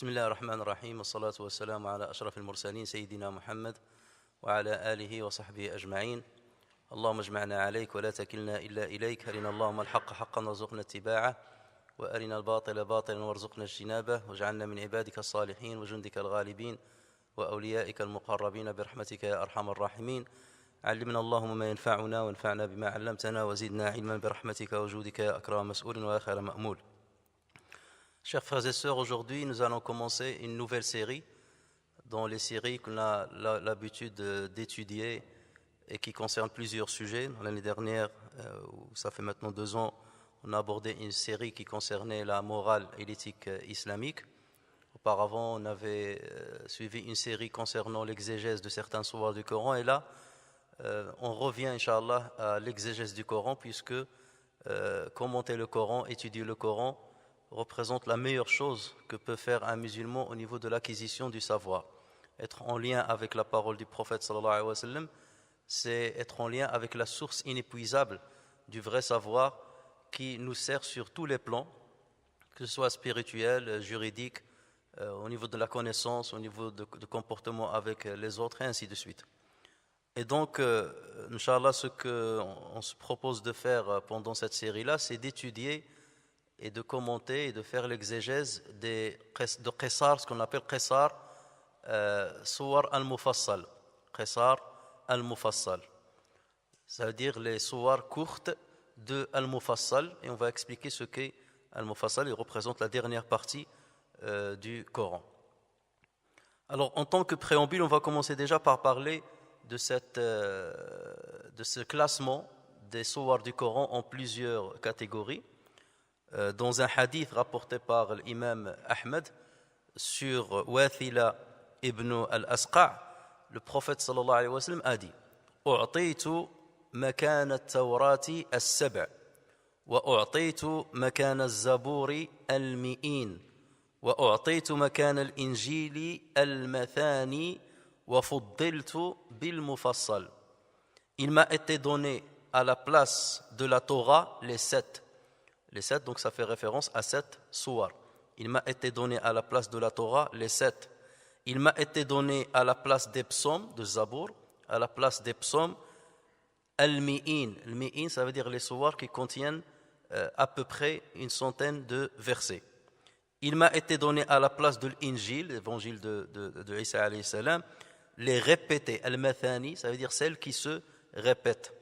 بسم الله الرحمن الرحيم والصلاة والسلام على أشرف المرسلين سيدنا محمد وعلى آله وصحبه أجمعين. اللهم اجمعنا عليك ولا تكلنا إلا إليك. أرنا اللهم الحق حقا وارزقنا اتباعه وأرنا الباطل باطلا وارزقنا اجتنابه واجعلنا من عبادك الصالحين وجندك الغالبين وأوليائك المقربين برحمتك يا أرحم الراحمين. علمنا اللهم ما ينفعنا وانفعنا بما علمتنا وزدنا علما برحمتك وجودك يا أكرم مسؤول ويا خير مأمول. Chers frères et sœurs, aujourd'hui nous allons commencer une nouvelle série dans les séries qu'on a l'habitude d'étudier et qui concernent plusieurs sujets. L'année dernière, ça fait maintenant 2 ans, on a abordé une série qui concernait la morale et l'éthique islamique. Auparavant, on avait suivi une série concernant l'exégèse de certains sourates du Coran et là, on revient, Inch'Allah, à l'exégèse du Coran puisque commenter le Coran, étudier le Coran représente la meilleure chose que peut faire un musulman au niveau de l'acquisition du savoir. Être en lien avec la parole du prophète sallallahu alayhi wa sallam, c'est être en lien avec la source inépuisable du vrai savoir qui nous sert sur tous les plans, que ce soit spirituel, juridique, au niveau de la connaissance, au niveau de comportement avec les autres et ainsi de suite. Et donc, Inch'Allah, ce qu'on se propose de faire pendant cette série-là, c'est d'étudier et de commenter et de faire l'exégèse de Qisar, ce qu'on appelle Qisar Suwar al-Mufassal. Qisar al-Mufassal. Ça veut dire les Suwar courtes de al-Mufassal. Et on va expliquer ce qu'est al-Mufassal. Il représente la dernière partie du Coran. Alors, en tant que préambule, on va commencer déjà par parler de ce classement des Suwar du Coran en plusieurs catégories. Dans un hadith rapporté par l'imam Ahmed sur Wathila ibn al-Asqa', le prophète sallallahu alayhi wa sallam a dit أعطيت مكان التوراة السبع وأعطيت مكان الزبور المئين وأعطيت مكان الإنجيل المثاني وفضلت بالمفصل. Il m'a été donné à la place de la Torah les 7. Les 7, donc ça fait référence à 7 souars. Il m'a été donné à la place de la Torah les 7. Il m'a été donné à la place des psaumes de Zabour, à la place des psaumes al-mi'in. Al-mi'in, ça veut dire les souars qui contiennent à peu près une centaine de versets. Il m'a été donné à la place de l'Injil, l'évangile de Isa alayhi salam, les répétés. Al-mathani, ça veut dire celles qui se répètent.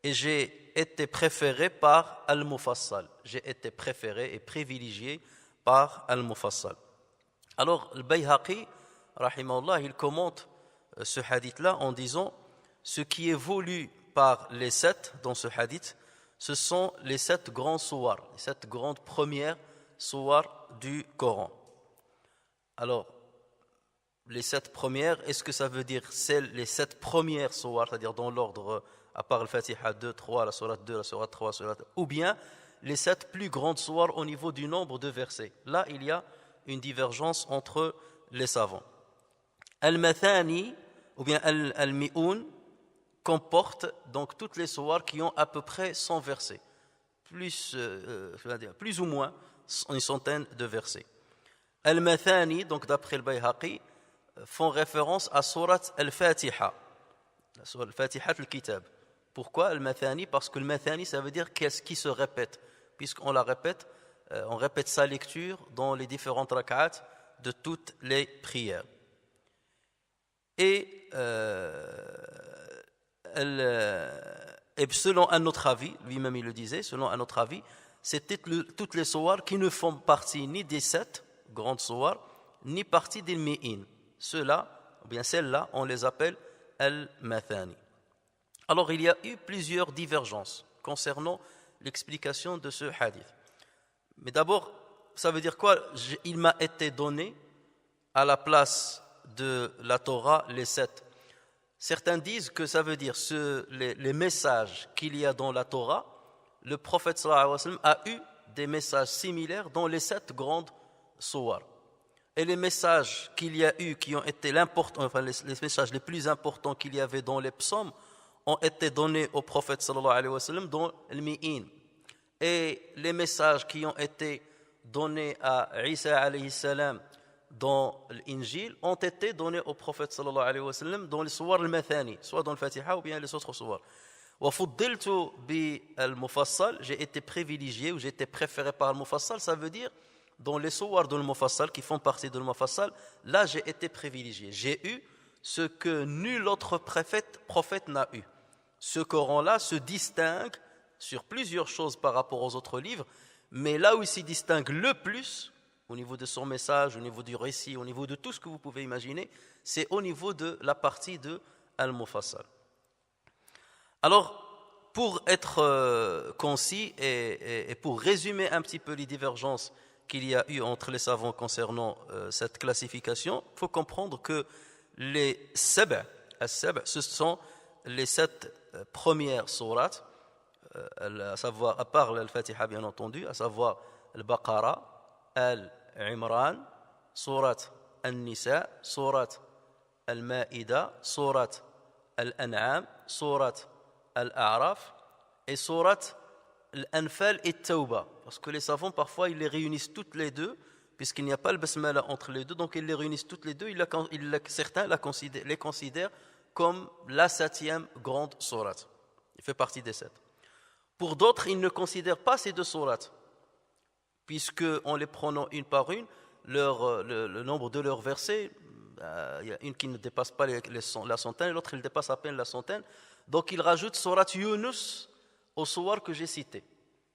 Et j'ai été préféré par Al-Mufassal. J'ai été préféré et privilégié par Al-Mufassal. Alors, le Bayhaqi, rahimahullah, il commente ce hadith-là en disant ce qui est voulu par les 7 dans ce hadith, ce sont les 7 grands souars, les 7 grandes premières souars du Coran. Alors, les 7 premières, est-ce que ça veut dire les 7 premières souars, c'est-à-dire dans l'ordre à part le Fatiha 2, 3, la Sourate 2, la Sourate 3, la Sourate... ou bien les 7 plus grandes sourates au niveau du nombre de versets. Là, il y a une divergence entre les savants. Al-Mathani, ou bien Al-Mi'un, comporte donc toutes les sourates qui ont à peu près 100 versets, plus ou moins une centaine de versets. Al-Mathani, donc d'après le Bayhaqi, font référence à Sourate Al-Fatiha, la Sourate Al-Fatiha al-Kitab. Pourquoi Al-Mathani? Parce que le Mathani, ça veut dire qu'est-ce qui se répète. Puisqu'on la répète, on répète sa lecture dans les différentes rak'at de toutes les prières. Et selon un autre avis, lui-même il le disait, selon un autre avis, c'est toutes les sourates qui ne font partie ni des 7 grandes sourates, ni partie des mi'in. Ceux-là, ou bien celles-là, on les appelle Al-Mathani. Alors, il y a eu plusieurs divergences concernant l'explication de ce hadith. Mais d'abord, ça veut dire quoi? Il m'a été donné à la place de la Torah les 7. Certains disent que ça veut dire les messages qu'il y a dans la Torah, le prophète sallallahu alayhi wa sallam a eu des messages similaires dans les 7 grandes sourates. Et les messages qu'il y a eu qui ont été les messages les plus importants qu'il y avait dans les psaumes ont été donnés au prophète sallallahu alayhi wa sallam dans le mi'in. Et les messages qui ont été donnés à Isa alayhi salam dans l'Injil ont été donnés au prophète sallallahu alayhi wa sallam dans les suwar al-mathani, soit dans le Fatiha ou bien les autres suwar. وَفُضِّلْتُ بِالْمُفَصَّل, j'ai été privilégié ou j'ai été préféré par al-Mufassal, ça veut dire dans les suwar de al-Mufassal qui font partie de al-Mufassal, là j'ai été privilégié. J'ai eu ce que nul autre prophète n'a eu. Ce Coran-là se distingue sur plusieurs choses par rapport aux autres livres, mais là où il s'y distingue le plus, au niveau de son message, au niveau du récit, au niveau de tout ce que vous pouvez imaginer, c'est au niveau de la partie de Al-Mufassal. Alors, pour être concis et pour résumer un petit peu les divergences qu'il y a eu entre les savants concernant cette classification, il faut comprendre que les sab', ce sont les 7 premières sourates, à savoir, à part l'Al-Fatiha bien entendu, à savoir Al-Baqarah, Al-Imran, Surat Al-Nisa, Surat Al-Ma'ida, Surat Al-An'am, Surat Al-A'raf et Surat Al-Anfal et Tawbah. Parce que les savants, parfois, ils les réunissent toutes les deux, puisqu'il n'y a pas le basmala entre les deux, donc ils les réunissent toutes les deux. Certains les considèrent comme la 7e grande sourate. Il fait partie des 7. Pour d'autres, ils ne considèrent pas ces 2 sourates, puisque en les prenant une par une, le nombre de leurs versets, il y a une qui ne dépasse pas la centaine, et l'autre il dépasse à peine la centaine. Donc ils rajoutent Surat Yunus au sourate que j'ai cité.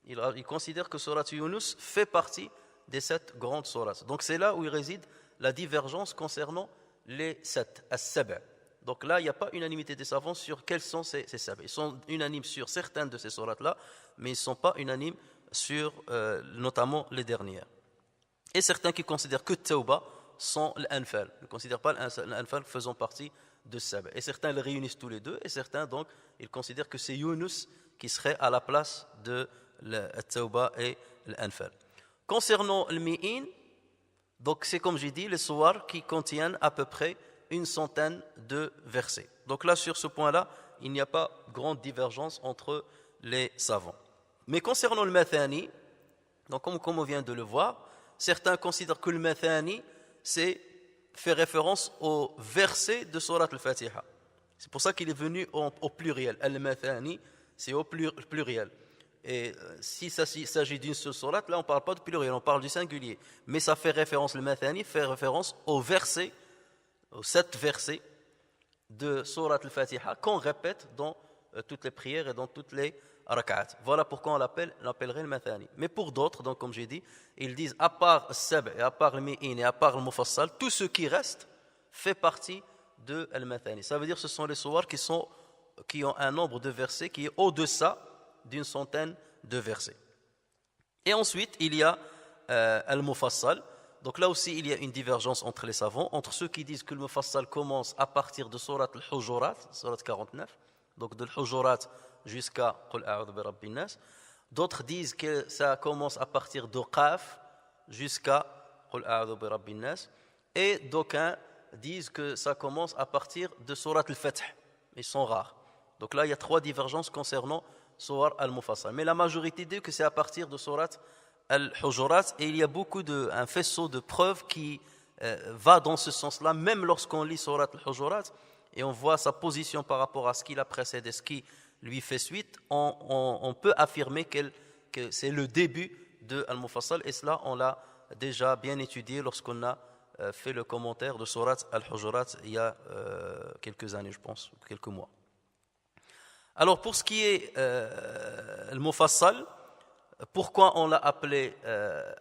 Ils considèrent que Surat Yunus fait partie des 7 grandes sourates. Donc c'est là où il réside la divergence concernant les 7, as-sab'. Donc là, il n'y a pas unanimité des savants sur quels sont ces sab'. Ils sont unanimes sur certaines de ces sourates-là, mais ils ne sont pas unanimes sur notamment les dernières. Et certains qui considèrent que Tawbah sont l'Anfal, ne considèrent pas l'Anfal faisant partie de sab'. Et certains les réunissent tous les deux, et certains, donc, ils considèrent que c'est Yunus qui serait à la place de la Tawbah et l'Anfal. Concernant le Mi'in, donc c'est comme j'ai dit, les sourates qui contiennent à peu près une centaine de versets. Donc là, sur ce point-là, il n'y a pas grande divergence entre les savants. Mais concernant le Mathani, donc comme on vient de le voir, certains considèrent que le Mathani, fait référence au verset de Surat al-Fatiha. C'est pour ça qu'il est venu au pluriel. Al-Mathani, c'est au pluriel. Et si ça s'agit d'une seule sourate, là on ne parle pas de pluriel, on parle du singulier. Mais ça fait référence, le Mathani fait référence au verset, aux 7 versets de Surat al-Fatiha qu'on répète dans toutes les prières et dans toutes les rak'at. Voilà pourquoi on l'appellerait le Mathani. Mais pour d'autres, donc comme j'ai dit, ils disent à part Sab' et à part le Mi'in et à part le Mufassal, tout ce qui reste fait partie de Al-Mathani. Ça veut dire que ce sont les sourates qui ont un nombre de versets qui est au-deçà d'une centaine de versets. Et ensuite, il y a Al-Mufassal. Donc là aussi, il y a une divergence entre les savants, entre ceux qui disent que le Mufassal commence à partir de Surat Al-Hujurat, Surat 49, donc de Al-Hujurat jusqu'à Qul a'udhu bi rabbin nas. D'autres disent que ça commence à partir de Qaf jusqu'à Qul a'udhu bi rabbin nas. Et d'aucuns disent que ça commence à partir de Surat Al-Fath. Ils sont rares. Donc là, il y a 3 divergences concernant Surat Al-Mufassal. Mais la majorité dit que c'est à partir de Surat Al-Hujurat, et il y a un faisceau de preuves qui va dans ce sens-là, même lorsqu'on lit Surat Al-Hujurat et on voit sa position par rapport à ce qui la précède et ce qui lui fait suite, on peut affirmer que c'est le début de Al-Mufassal, et cela on l'a déjà bien étudié lorsqu'on a fait le commentaire de Surat Al-Hujurat il y a quelques années, je pense, quelques mois. Alors pour ce qui est Al-Mufassal, pourquoi on l'a appelé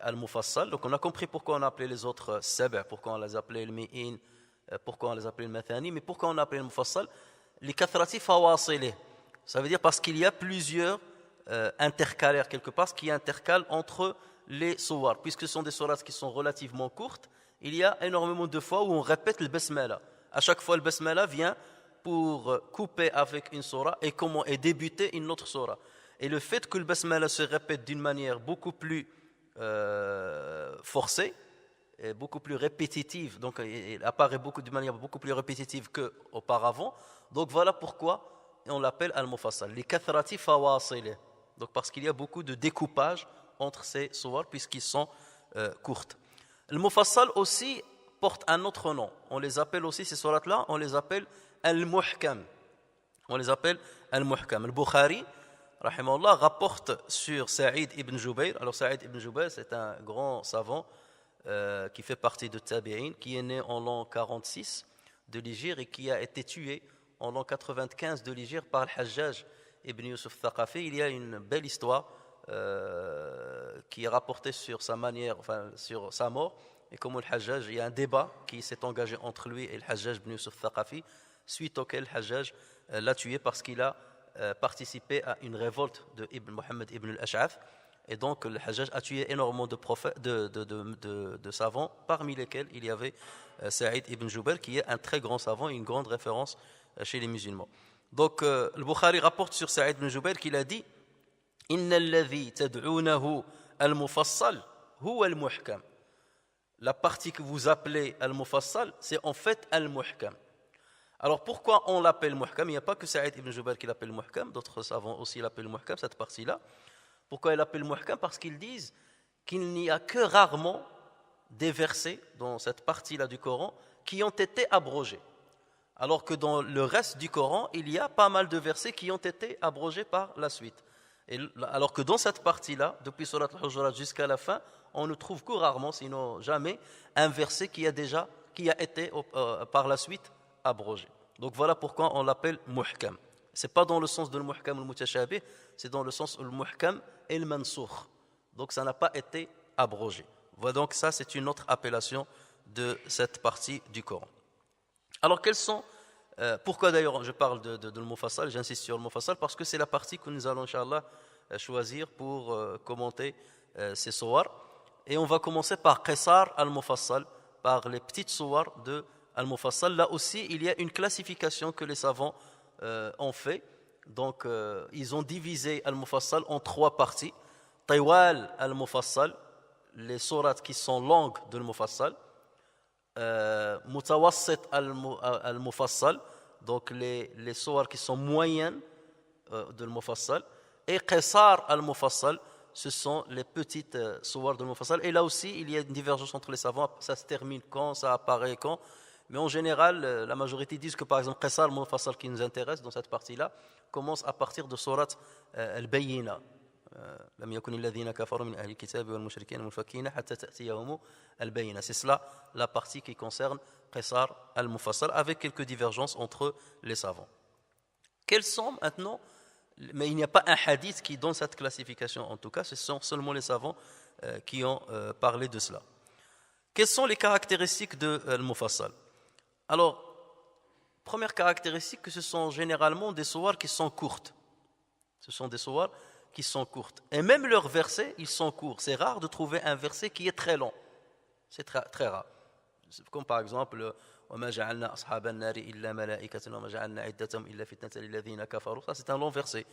Al-Mufassal? Donc on a compris pourquoi on a appelé les autres Sab', pourquoi on les appelait le Mi'in, pourquoi on les appelait le Mathani, mais pourquoi on a appelé le Mufassal? Les kathrati fawasilih. Ça veut dire parce qu'il y a plusieurs intercalaires quelque part, ce qui intercale entre les sourates. Puisque ce sont des sourates qui sont relativement courtes, il y a énormément de fois où on répète le basmala. À chaque fois, le basmala vient pour couper avec une sourate et débuter une autre sourate. Et le fait que le basmala se répète d'une manière beaucoup plus forcée, et beaucoup plus répétitive, donc il apparaît d'une manière beaucoup plus répétitive qu'auparavant. Donc voilà pourquoi on l'appelle Al-Mufassal. Les kathrati fawasilih. Donc parce qu'il y a beaucoup de découpage entre ces sourates puisqu'ils sont courtes. Le Mufassal aussi portent un autre nom. On les appelle aussi, ces sourates-là, on les appelle Al-Muhkam. On les appelle Al-Muhkam. Al-Bukhari, rahimahullah, rapporte sur Saïd ibn Jubayr. Alors Saïd ibn Jubayr, c'est un grand savant qui fait partie de Tabi'in, qui est né en l'an 46 de l'Hégire et qui a été tué en l'an 95 de l'Hégire par Al-Hajjaj ibn Yusuf Thaqafi. Il y a une belle histoire qui est rapportée sur sa manière, enfin sur sa mort, et comme Al-Hajjaj, il y a un débat qui s'est engagé entre lui et Al-Hajjaj ibn Yusuf Thaqafi, suite auquel Al-Hajjaj l'a tué parce qu'il a participé à une révolte de Mohammed ibn al-Ash'ath. Et donc le Hajjaj a tué énormément de savants, parmi lesquels il y avait Saïd ibn Jubayr, qui est un très grand savant et une grande référence chez les musulmans. Donc le Bukhari rapporte sur Saïd ibn Jubayr qu'il a dit « Inna alladhi tad'unahu al-mufassal huwa al-muhkam » La partie que vous appelez al-mufassal, c'est en fait al-muhkam. Alors pourquoi on l'appelle muhkam? Il n'y a pas que Saïd ibn Jubayr qui l'appelle muhkam, d'autres savants aussi l'appellent muhkam, cette partie-là. Pourquoi ils l'appellent muhkam? Parce qu'ils disent qu'il n'y a que rarement des versets dans cette partie-là du Coran qui ont été abrogés. Alors que dans le reste du Coran, il y a pas mal de versets qui ont été abrogés par la suite. Alors que dans cette partie-là, depuis Surat al-Hujurat jusqu'à la fin, on ne trouve que rarement, sinon jamais, un verset qui a été par la suite abrogé. Donc voilà pourquoi on l'appelle muhkam. Ce n'est pas dans le sens de muhkam al-mutashabih, c'est dans le sens du muhkam et le mansoukh. Donc ça n'a pas été abrogé. Voilà, donc ça c'est une autre appellation de cette partie du Coran. Alors quels sont, pourquoi d'ailleurs je parle de le mufassal, j'insiste sur le mufassal, parce que c'est la partie que nous allons Inch'Allah choisir pour commenter ces sourates. Et on va commencer par Qisar al-Mufassal, par les petites sourates de al-Mufassal. Là aussi il y a une classification que les savants ont fait. Donc ils ont divisé al-Mufassal en 3 parties. Tiwal al-Mufassal, les sourates qui sont longues de al-Mufassal. Mutawassit al-Mufassal, donc les sourates qui sont moyennes de al-Mufassal. Et Qisar al-Mufassal, ce sont les petites sourates de al-Mufassal. Et là aussi il y a une divergence entre les savants, ça se termine quand, ça apparaît quand. Mais en général, la majorité disent que par exemple Qisar al-Mufassal qui nous intéresse dans cette partie-là commence à partir de sourate al-Bayyina. لم يكن الذين كفروا من أهل الكتاب والمشركين منفكين حتى تأتيهم البينة. C'est cela la partie qui concerne Qisar al-Mufassal, avec quelques divergences entre les savants. Quels sont maintenant, mais il n'y a pas un hadith qui donne cette classification, en tout cas ce sont seulement les savants qui ont parlé de cela. Quelles sont les caractéristiques de al-Mufassal? Alors, première caractéristique, que ce sont généralement des sourates qui sont courtes. Ce sont des sourates qui sont courtes. Et même leurs versets, ils sont courts. C'est rare de trouver un verset qui est très long. C'est très, très rare. Comme par exemple, وَمَا جَعَلْنَا أَصْحَابَ النَّارِ إِلَّا مَلَائِكَةً وَمَا جَعَلْنَا عِدَّتَهُمْ إِلَّا فِتْنَةً لِلَّذِينَ كَفَرُوا. Ça, c'est un long verset.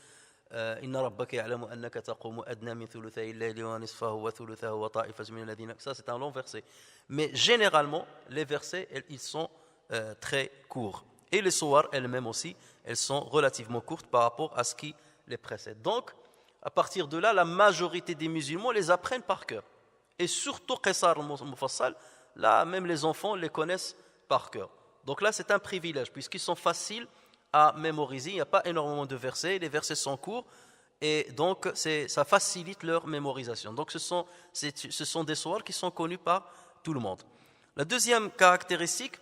إِنَّ رَبَّكَ يَعْلَمُ أَنَّكَ تَقُومُ أَدْنَى مِنْ ثُلُثَيِ اللَّيْلِ وَنِصْفَهُ وَثُلُثَهُ وَطَائِفَةٌ مِنَ الَّذِينَ. Ça, c'est un long verset. Mais généralement, les versets, ils sont très courts. Et les sourates elles-mêmes aussi, elles sont relativement courtes par rapport à ce qui les précède. Donc, à partir de là, la majorité des musulmans les apprennent par cœur. Et surtout Qisar al-Mufassal, là, même les enfants les connaissent par cœur. Donc là, c'est un privilège, puisqu'ils sont faciles à mémoriser. Il n'y a pas énormément de versets, les versets sont courts, et donc ça facilite leur mémorisation. Donc ce sont des sourates qui sont connus par tout le monde. La deuxième caractéristique,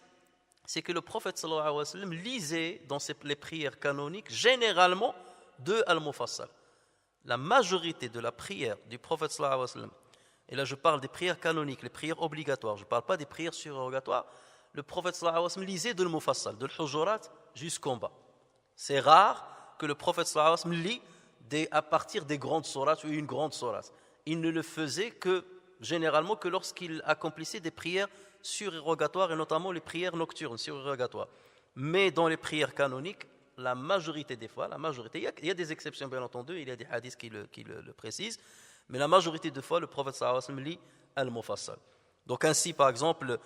c'est que le prophète sallallahu alayhi wa sallam lisait dans les prières canoniques généralement de al-Mufassal. La majorité de la prière du prophète sallallahu alayhi wa sallam, et là je parle des prières canoniques, les prières obligatoires, je ne parle pas des prières surrogatoires, le prophète sallallahu alayhi wa sallam lisait de al-Mufassal, de al-Hujurat jusqu'en bas. C'est rare que le prophète sallallahu alayhi wa sallam lit à partir des grandes sourates ou une grande sourate. Il ne le faisait que généralement que lorsqu'il accomplissait des prières surérogatoires, et notamment les prières nocturnes surérogatoires. Mais dans les prières canoniques, la majorité des fois, il y a des exceptions bien entendu, il y a des hadiths qui le précisent, mais la majorité des fois, le prophète sallallahu alayhi wa sallam lit al-Mufassal. Donc ainsi, par exemple,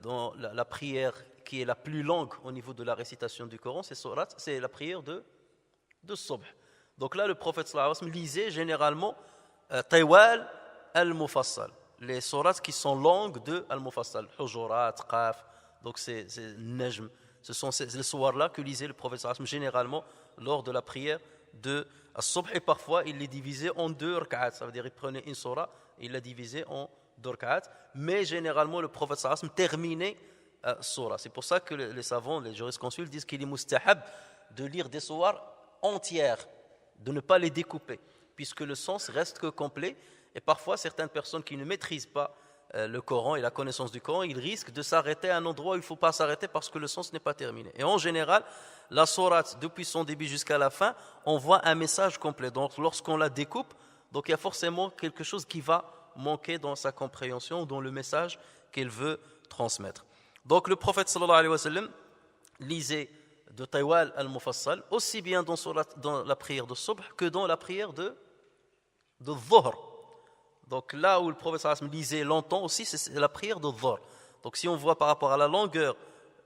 dans la prière qui est la plus longue au niveau de la récitation du Coran, c'est la prière de Subh. Donc là, le prophète sallallahu alayhi wa sallam lisait généralement Tiwal al-Mufassal. les sourates qui sont longues de Al-Mufassal, Hujurat, Qaf, donc c'est Najm. Ce sont ces sourates-là que lisait le prophète sallallahu alayhi wa sallam généralement lors de la prière de As-Subh, et parfois il les divisait en 2 rak'at, ça veut dire il prenait une sourate et il la divisait en 2 rak'at, mais généralement le prophète sallallahu alayhi wa sallam terminait sourate. C'est pour ça que les savants, les jurisconsultes disent qu'il est mustahab de lire des sourates entières, de ne pas les découper, puisque le sens reste que complet. Et parfois, certaines personnes qui ne maîtrisent pas le Coran et la connaissance du Coran, ils risquent de s'arrêter à un endroit où il ne faut pas s'arrêter parce que le sens n'est pas terminé. Et en général, la sourate, depuis son début jusqu'à la fin, envoie un message complet. Donc, lorsqu'on la découpe, donc il y a forcément quelque chose qui va manquer dans sa compréhension ou dans le message qu'elle veut transmettre. Donc, le prophète sallallahu alayhi wa sallam lisait de Tawal al-Mufassal aussi bien dans la prière de Subh que dans la prière de Dhuhr. Donc là où le prophète sallallahu alayhi wa sallam lisait longtemps aussi, c'est la prière de Dhuhr. Donc si on voit par rapport à la longueur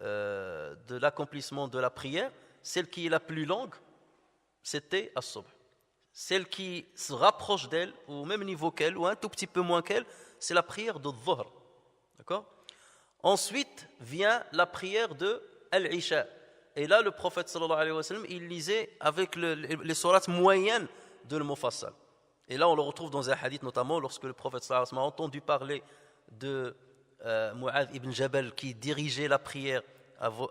de l'accomplissement de la prière, celle qui est la plus longue, c'était As-Subh. Celle qui se rapproche d'elle, au même niveau qu'elle, ou un tout petit peu moins qu'elle, c'est la prière de Dhuhr. D'accord ? Ensuite vient la prière de Al-Isha. Et là, le prophète sallallahu alayhi wa sallam, il lisait avec les sourates moyennes de Al-Mufassal. Et là, on le retrouve dans un hadith, notamment lorsque le prophète sallallahu alayhi wa sallam a entendu parler de Mu'adh ibn Jabal qui dirigeait la prière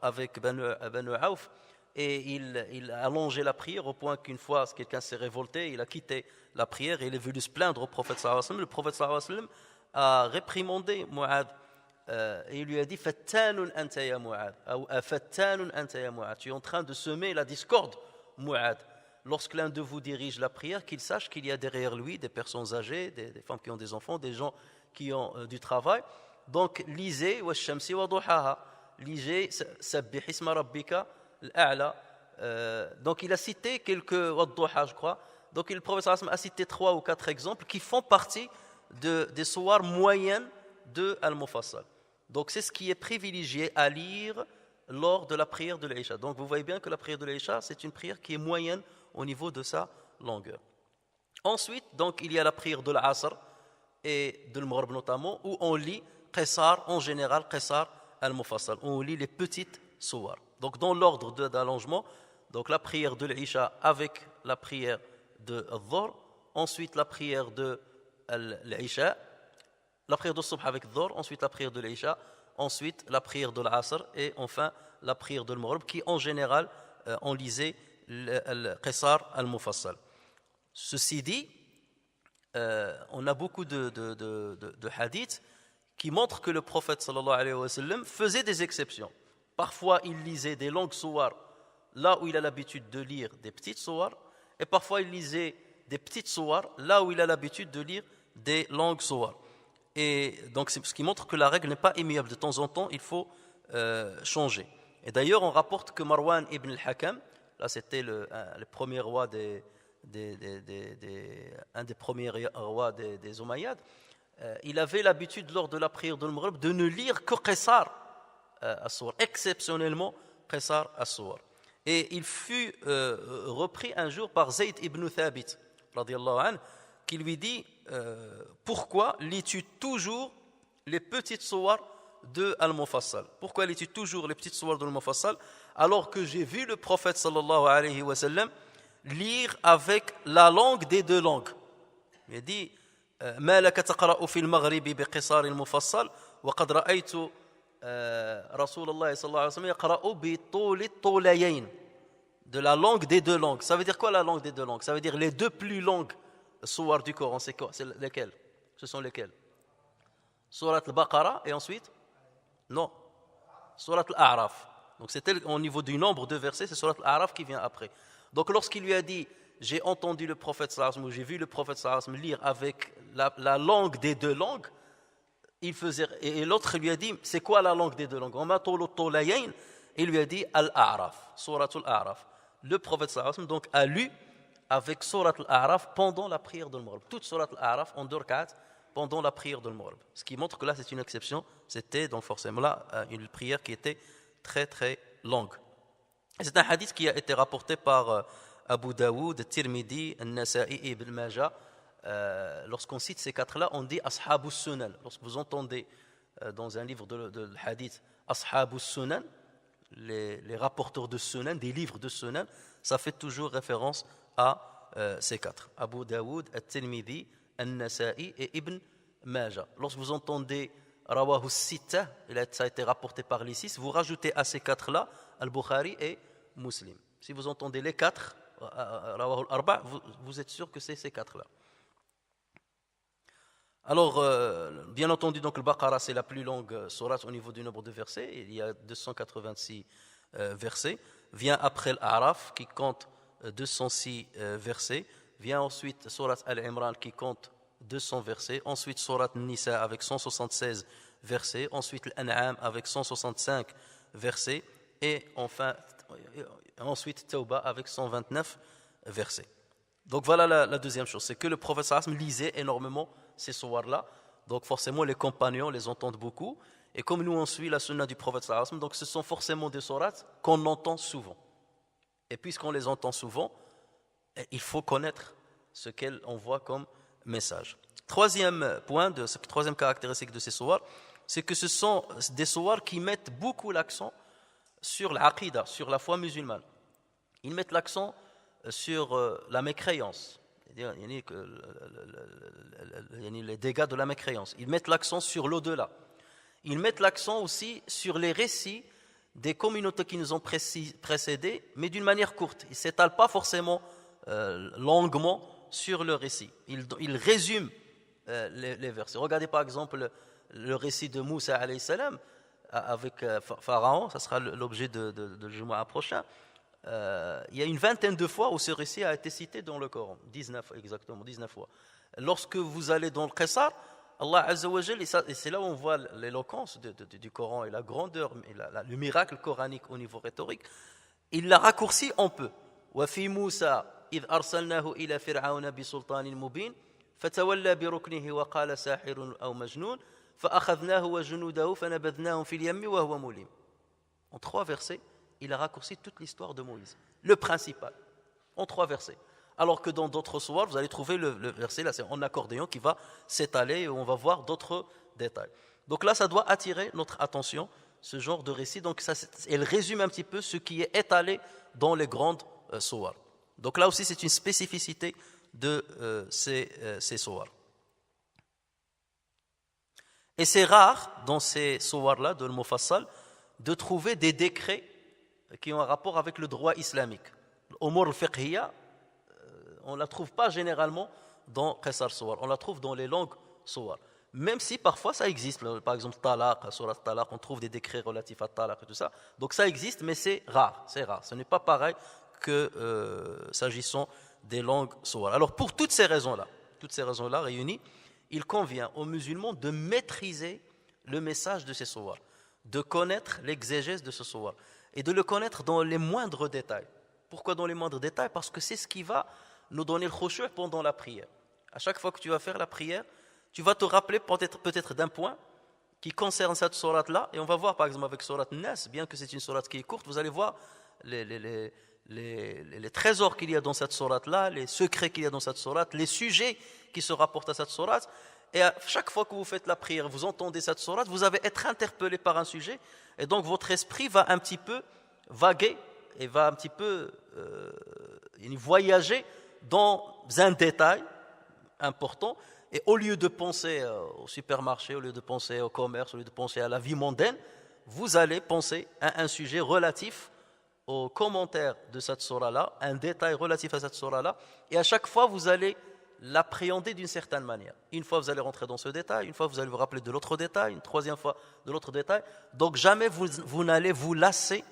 avec Banu Auf, et il a allongé la prière au point qu'une fois, quelqu'un s'est révolté, il a quitté la prière et il est venu se plaindre au prophète sallallahu alayhi wa sallam. Le prophète sallallahu alayhi wa sallam a réprimandé Mu'adh et il lui a dit Fattanun anta ya Mu'adh, ou Fattanun anta ya Mu'adh, tu es en train de semer la discorde, Mu'adh. Lorsque l'un de vous dirige la prière, qu'il sache qu'il y a derrière lui des personnes âgées, des femmes qui ont des enfants, des gens qui ont du travail. Donc lisez wa shamsi wa duhaha, lisez sabbih isma rabbika al-a'la. Donc il a cité quelques wa duha, je crois. Donc le prophète sallallahu alayhi wa sallam a cité 3 ou 4 exemples qui font partie des sourates moyennes de Al-Mufassal. Donc c'est ce qui est privilégié à lire lors de la prière de l'Isha. Donc vous voyez bien que la prière de l'Isha, c'est une prière qui est moyenne au niveau de sa longueur. Ensuite, donc il y a la prière de l'Asr et de l'Maghrib notamment, où on lit Qisar, en général Qisar Al-Mufassal, on lit les petites sourates. Donc dans l'ordre d'allongement, donc la prière de l'Isha avec la prière de Dhuhr, ensuite la prière de l'Isha, la prière de Subh avec Dhuhr, ensuite la prière de l'Isha, ensuite la prière de l'Asr et enfin la prière de l'Maghrib qui en général on lisait le Qisar al-Mufassal. Ceci dit, on a beaucoup de hadiths qui montrent que le prophète sallallahu alayhi wa sallam faisait des exceptions. Parfois il lisait des longues sourates là où il a l'habitude de lire des petites sourates, et parfois il lisait des petites sourates là où il a l'habitude de lire des longues sourates. Et donc c'est ce qui montre que la règle n'est pas immuable. De temps en temps, il faut changer. Et d'ailleurs, on rapporte que Marwan ibn al-Hakam, là c'était le premier roi un des premiers rois des Umayyads, il avait l'habitude lors de la prière de l'Maghrib de ne lire que Qisar as-Suwar, exceptionnellement Qisar as-Suwar. Et il fut repris un jour par Zayd ibn Thabit, radiyallahu anhu, qui lui dit pourquoi lis-tu toujours les petites sourates de Al-Mufassal? Pourquoi lis-tu toujours les petites sourates de Al-Mufassal alors que j'ai vu le prophète sallallahu alayhi wa sallam lire avec la langue des deux langues? Il dit ما لك تقرأ في المغرب بقصار المفصل وقد رأيت رسول الله صلى الله عليه وسلم يقرأ بطول الطوليين, de la langue des deux langues. Ça veut dire quoi la langue des deux langues? Ça veut dire les deux plus longues sourates du Coran. C'est quoi? C'est lesquelles? Ce sont lesquelles? Surat al-Baqarah et ensuite? Non. Surat al-A'raf. Donc c'était au niveau du nombre de versets, c'est Surat al-A'raf qui vient après. Donc lorsqu'il lui a dit j'ai entendu le prophète sallallahu alayhi wa sallam, j'ai vu le prophète sallallahu alayhi wa sallam lire avec la langue des deux langues, il faisait, et l'autre lui a dit c'est quoi la langue des deux langues? Il lui a dit al-A'raf, Surat al-A'raf. Le prophète sallallahu alayhi wa sallam donc a lu avec Surat al-A'raf pendant la prière de l'Maghrib. Toute Surat al-A'raf en 2 rak'at pendant la prière de l'Maghrib. Ce qui montre que là c'est une exception, c'était donc forcément là une prière qui était très très longue. Et c'est un hadith qui a été rapporté par Abu Daoud, Tirmidhi, An-Nasa'i et Ibn Majah lorsqu'on cite ces quatre-là, on dit Ashabus Sunan. Lorsque vous entendez dans un livre de hadith Ashabus Sunan, les rapporteurs de Sunan, des livres de Sunan, ça fait toujours référence à ces quatre. Abu Daoud, At-Tirmidhi, An-Nasa'i et Ibn Majah. Lorsque vous entendez Rawahu Sitta, ça a été rapporté par les six, vous rajoutez à ces quatre-là Al-Bukhari et Muslim. Si vous entendez les quatre, Rawahu Al-Arba', vous êtes sûr que c'est ces quatre-là. Alors, bien entendu, donc, le Baqara, c'est la plus longue sourate au niveau du nombre de versets. Il y a 286 versets. Vient après l'Araf, qui compte 206 versets. Vient ensuite sourate Al-Imran, qui compte 200 versets. Ensuite, sourate Nisa, avec 176 versets. Ensuite, l'An'am, avec 165 versets. Et enfin, ensuite, Tawba, avec 129 versets. Donc, voilà la deuxième chose. C'est que le prophète sallallahu alayhi wa sallam lisait énormément ces sourates-là, donc forcément les compagnons les entendent beaucoup, et comme nous on suit la sunna du prophète sallallahu alayhi wa sallam, donc ce sont forcément des sourates qu'on entend souvent. Et puisqu'on les entend souvent, il faut connaître ce qu'elles envoient comme message. Troisième point, troisième caractéristique de ces sourates, c'est que ce sont des sourates qui mettent beaucoup l'accent sur l'aqida, sur la foi musulmane. Ils mettent l'accent sur la mécréance, les dégâts de la mécréance. Ils mettent l'accent sur l'au-delà. Ils mettent l'accent aussi sur les récits des communautés qui nous ont précédés, mais d'une manière courte. Ils ne s'étalent pas forcément longuement sur le récit. Ils résument les versets. Regardez par exemple le récit de Moussa alayhi salam avec Pharaon, ça sera l'objet de Jumu'ah prochain. Il y a une vingtaine de fois où ce récit a été cité dans le Coran, 19 exactement, 19 fois. Lorsque vous allez dans le Qisar, Allah Azza wa Jal, et c'est là où on voit l'éloquence du Coran et la grandeur, et le miracle coranique au niveau rhétorique, il l'a raccourci en peu. وَفِي مُوسَى إِذْ أَرْسَلْنَاهُ إِلَى فِرْعَوْنَ بِسُلْطَانٍ مُبِينٍ فَتَوَلَّى بِرُكْنِهِ وَقَالَ سَاحِرٌ أَوْ مَجْنُونٌ فَأَخَذْنَاهُ وَجُنُودَهُ فَنَبَذْنَاهُمْ فِي الْيَمِّ وَهُوَ مُلِيمٌ. En 3 versets, il a raccourci toute l'histoire de Moïse, le principal, en 3 versets. Alors que dans d'autres sourates, vous allez trouver le verset, là c'est en accordéon, qui va s'étaler et on va voir d'autres détails. Donc là, ça doit attirer notre attention, ce genre de récit. Donc elle résume un petit peu ce qui est étalé dans les grandes sourates. Donc là aussi, c'est une spécificité de ces sourates. Et c'est rare, dans ces sourates-là, de l'Mufassal, de trouver des décrets qui ont un rapport avec le droit islamique. L'umur al-fiqhiyya, on ne la trouve pas généralement dans Qisar Suwar, on la trouve dans les langues Suwar. Même si parfois ça existe, par exemple Talaq, Surat Talaq, on trouve des décrets relatifs à Talaq et tout ça. Donc ça existe, mais c'est rare. Ce n'est pas pareil que s'agissant des langues Suwar. Alors pour toutes ces raisons-là réunies, il convient aux musulmans de maîtriser le message de ces Suwar, de connaître l'exégèse de ce Suwar et de le connaître dans les moindres détails. Pourquoi dans les moindres détails? Parce que c'est ce qui va nous donner le khushu' pendant la prière. À chaque fois que tu vas faire la prière, tu vas te rappeler peut-être d'un point qui concerne cette sourate-là, et on va voir par exemple avec sourate Nas, bien que c'est une sourate qui est courte, vous allez voir les trésors qu'il y a dans cette sourate-là, les secrets qu'il y a dans cette sourate, les sujets qui se rapportent à cette sourate. Et à chaque fois que vous faites la prière, vous entendez cette sourate, vous allez être interpellé par un sujet, et donc votre esprit va un petit peu vaguer et va un petit peu voyager dans un détail important, et au lieu de penser au supermarché, au lieu de penser au commerce, au lieu de penser à la vie mondaine, vous allez penser à un sujet relatif au commentaire de cette sourate-là, un détail relatif à cette sourate-là, et à chaque fois vous allez l'appréhender d'une certaine manière. Une fois vous allez rentrer dans ce détail, une fois vous allez vous rappeler de l'autre détail, une troisième fois de l'autre détail. Donc jamais vous n'allez vous lasser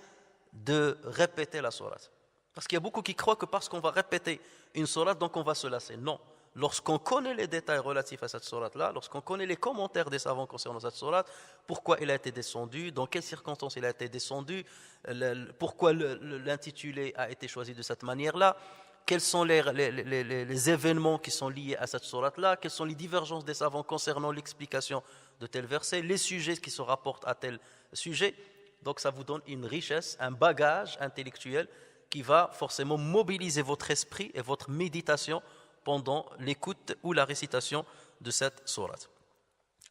de répéter la sourate. Parce qu'il y a beaucoup qui croient que parce qu'on va répéter une sourate, donc on va se lasser. Non. Lorsqu'on connaît les détails relatifs à cette sourate-là, lorsqu'on connaît les commentaires des savants concernant cette sourate, pourquoi il a été descendu, dans quelles circonstances il a été descendu, pourquoi l'intitulé a été choisi de cette manière-là, quels sont les événements qui sont liés à cette sourate-là, quelles sont les divergences des savants concernant l'explication de tel verset, les sujets qui se rapportent à tel sujet. Donc ça vous donne une richesse, un bagage intellectuel qui va forcément mobiliser votre esprit et votre méditation pendant l'écoute ou la récitation de cette sourate.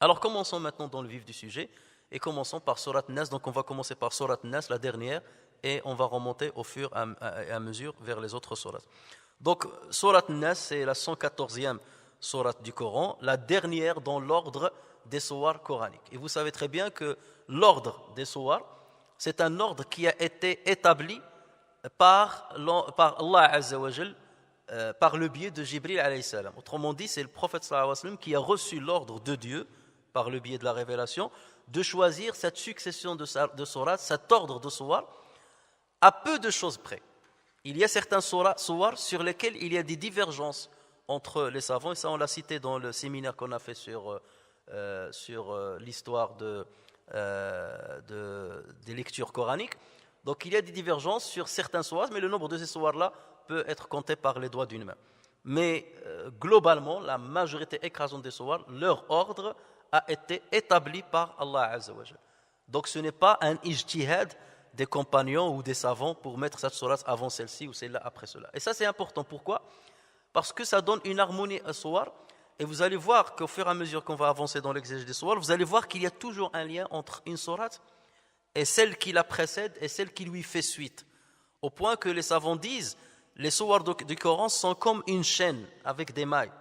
Alors commençons maintenant dans le vif du sujet et commençons par sourate Nas. Donc on va commencer par sourate Nas, la dernière, et on va remonter au fur et à mesure vers les autres sourates. Donc sourate Nas, c'est la 114e sourate du Coran, la dernière dans l'ordre des sourates coraniques. Et vous savez très bien que l'ordre des sourates, c'est un ordre qui a été établi par Allah Azza wa Jal, par le biais de Jibril alayhi salam. Autrement dit, c'est le prophète sallallahu alayhi wa sallam qui a reçu l'ordre de Dieu par le biais de la révélation de choisir cette succession de sourates, cet ordre de sourates à peu de choses près. Il y a certains sourates sur lesquels il y a des divergences entre les savants, et ça on l'a cité dans le séminaire qu'on a fait sur l'histoire des lectures coraniques. Donc il y a des divergences sur certains sourates, mais le nombre de ces sourates-là peut être compté par les doigts d'une main. Mais globalement, la majorité écrasante des sourates, leur ordre a été établi par Allah Azza wa Jal. Donc ce n'est pas un ijtihad des compagnons ou des savants pour mettre cette sourate avant celle-ci ou celle-là après cela. Et ça c'est important. Pourquoi ? Parce que ça donne une harmonie à sourate. Et vous allez voir qu'au fur et à mesure qu'on va avancer dans l'exégèse des sourates, vous allez voir qu'il y a toujours un lien entre une sourate et celle qui la précède et celle qui lui fait suite. Au point que les savants disent, les sourates du Coran sont comme une chaîne avec des mailles.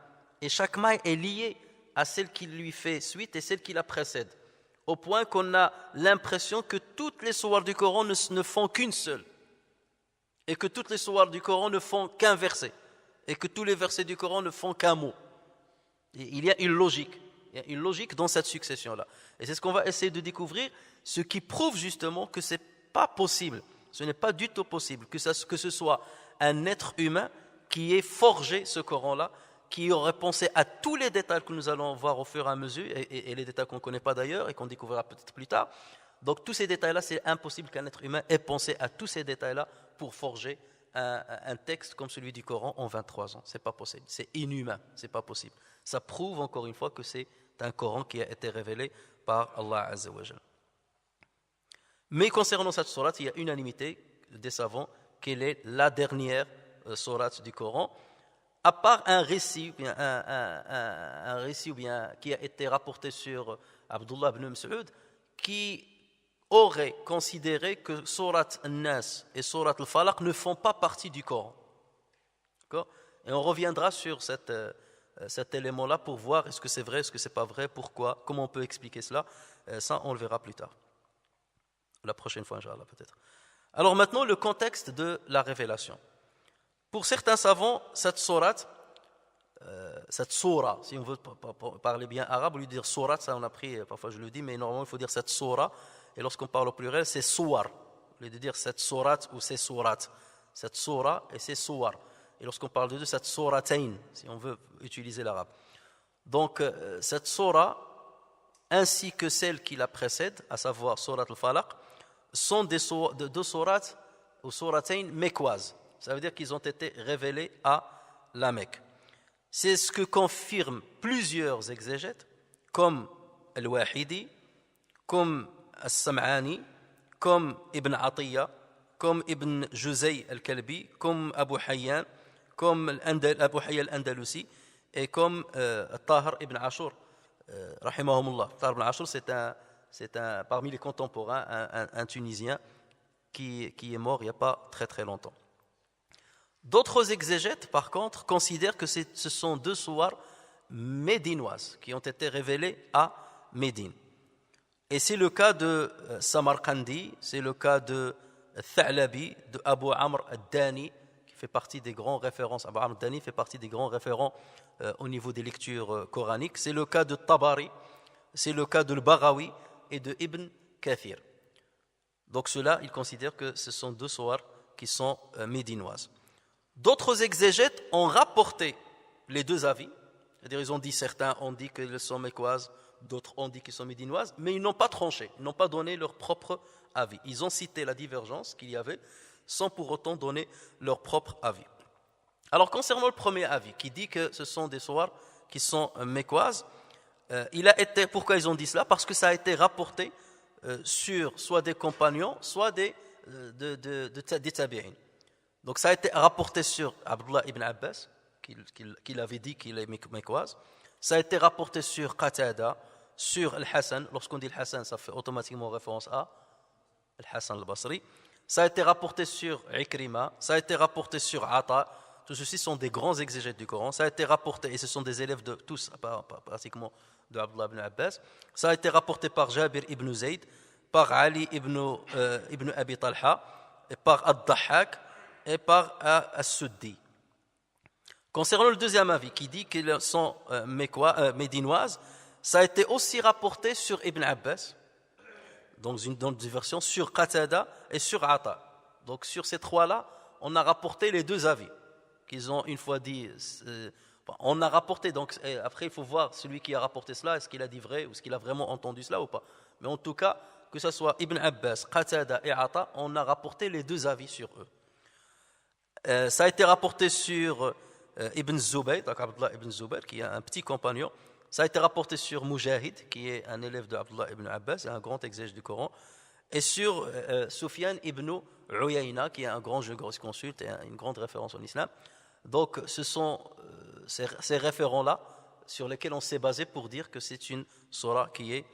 Et chaque maille est liée à celle qui lui fait suite et celle qui la précède. Au point qu'on a l'impression que toutes les sourates du Coran ne font qu'une seule. Et que toutes les sourates du Coran ne font qu'un verset. Et que tous les versets du Coran ne font qu'un mot. Et il y a une logique. Il y a une logique dans cette succession-là. Et c'est ce qu'on va essayer de découvrir, ce qui prouve justement que ce n'est pas possible. Ce n'est pas du tout possible que ce soit un être humain qui ait forgé ce Coran-là, qui aurait pensé à tous les détails que nous allons voir au fur et à mesure, et les détails qu'on ne connaît pas d'ailleurs et qu'on découvrira peut-être plus tard. Donc tous ces détails-là, c'est impossible qu'un être humain ait pensé à tous ces détails-là pour forger un texte comme celui du Coran en 23 ans. Ce n'est pas possible, c'est inhumain, ce n'est pas possible. Ça prouve encore une fois que c'est un Coran qui a été révélé par Allah Azza wa Jal. Mais concernant cette sourate, il y a unanimité des savants qu'elle est la dernière sourate du Coran, à part un récit, un récit qui a été rapporté sur Abdullah ibn Mas'ud, qui aurait considéré que sourate An-Nas et sourate Al-Falaq ne font pas partie du Coran. D'accord ? Et on reviendra sur cet élément-là pour voir est-ce que c'est vrai, est-ce que c'est pas vrai, pourquoi, comment on peut expliquer cela. Ça, on le verra plus tard. La prochaine fois, Inch'Allah, peut-être. Alors maintenant, le contexte de la révélation. Pour certains savants, cette sourate, cette soura, si on veut parler bien arabe, au lieu de dire sourate, ça on a pris, parfois je le dis, mais normalement il faut dire cette soura, et lorsqu'on parle au pluriel, c'est souar, au lieu de dire cette sourate ou c'est sourate, cette soura et c'est souar. Et lorsqu'on parle de deux, cette souratain, si on veut utiliser l'arabe. Donc cette soura, ainsi que celle qui la précède, à savoir sourate al-Falaq, sont deux sourates ou souratain mécoises. Ça veut dire qu'ils ont été révélés à la Mecque. C'est ce que confirment plusieurs exégètes, comme Al-Wahidi, comme As-Sam'ani, comme Ibn Atiyya, comme Ibn Juzay al-Kalbi, comme Abu Hayyan, comme Abu Hayyan al-Andalusi, et comme Tahir ibn Ashur, rahimahumullah. Tahir ibn Ashur, c'est parmi les contemporains, un Tunisien qui est mort il n'y a pas très très longtemps. D'autres exégètes, par contre, considèrent que ce sont deux sourates médinoises qui ont été révélées à Médine. Et c'est le cas de Samarqandi, c'est le cas de Tha'labi, de Abu Amr ad-Dani, qui fait partie des grands référents. Abu Amr ad-Dani fait partie des grands référents au niveau des lectures coraniques. C'est le cas de Tabari, c'est le cas de Al-Baghawi et de Ibn Kathir. Donc ceux-là, ils considèrent que ce sont deux sourates qui sont médinoises. D'autres exégètes ont rapporté les deux avis, c'est-à-dire ils ont dit, certains ont dit qu'elles sont mécoises, d'autres ont dit qu'elles sont médinoises, mais ils n'ont pas tranché, ils n'ont pas donné leur propre avis. Ils ont cité la divergence qu'il y avait sans pour autant donner leur propre avis. Alors concernant le premier avis qui dit que ce sont des sourates qui sont mécoises, pourquoi ils ont dit cela ? Parce que ça a été rapporté sur soit des compagnons, soit des tabi'in. Donc ça a été rapporté sur Abdullah ibn Abbas, qu'il avait dit qu'il est mécoise. Ça a été rapporté sur Qatada, sur Al-Hassan. Lorsqu'on dit Al-Hassan, ça fait automatiquement référence à Al-Hassan al-Basri. Ça a été rapporté sur Ikrima, ça a été rapporté sur Ata. Tout ceci sont des grands exégètes du Coran. Ça a été rapporté, et ce sont des élèves de tous, pratiquement de Abdullah ibn Abbas. Ça a été rapporté par Jabir ibn Zayd, par Ali ibn Abi Talha, et par Ad-Dahhak et par As-Suddi. Concernant le deuxième avis qui dit qu'ils sont médinoises, ça a été aussi rapporté sur Ibn Abbas, dans une version sur Qatada et sur Ata. Donc sur ces trois-là, on a rapporté les deux avis qu'ils ont une fois dit. On a rapporté, donc après il faut voir celui qui a rapporté cela, est-ce qu'il a dit vrai ou est-ce qu'il a vraiment entendu cela ou pas. Mais en tout cas, que ce soit Ibn Abbas, Qatada et Ata, on a rapporté les deux avis sur eux. Ça a été rapporté sur Ibn Zubayr, donc Abdullah ibn Zubayr, qui est un petit compagnon. Ça a été rapporté sur Mujahid, qui est un élève de Abdullah ibn Abbas, un grand exégète du Coran, et sur Sufyan ibn Uyayna, qui est un grand jurisconsulte et une grande référence en islam. Donc ce sont ces référents-là sur lesquels on s'est basé pour dire que c'est une surah qui est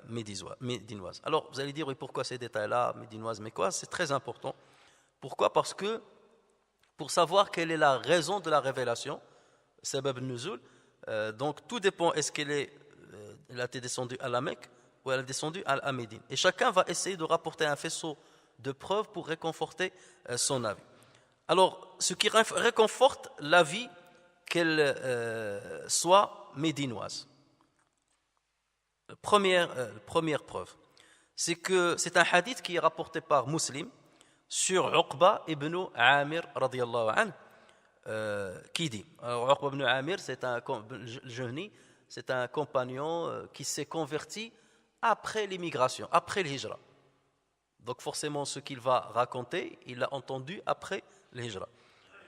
médinoise. Alors vous allez dire, oui, pourquoi ces détails-là, médinoise, mécoise, c'est très important. Pourquoi ? Parce que pour savoir quelle est la raison de la révélation, sabab al-nuzul, donc tout dépend, est-ce elle a été descendue à la Mecque ou elle est descendue à Médine. Et chacun va essayer de rapporter un faisceau de preuves pour réconforter son avis. Alors, ce qui réconforte l'avis qu'elle soit médinoise. Première preuve, c'est que c'est un hadith qui est rapporté par Muslim sur Uqba ibn Amir radiyallahu anhu, qui dit, alors Uqba ibn Amir, c'est un compagnon qui s'est converti après l'immigration, après l'hijra. Donc forcément ce qu'il va raconter, il l'a entendu après l'hijra.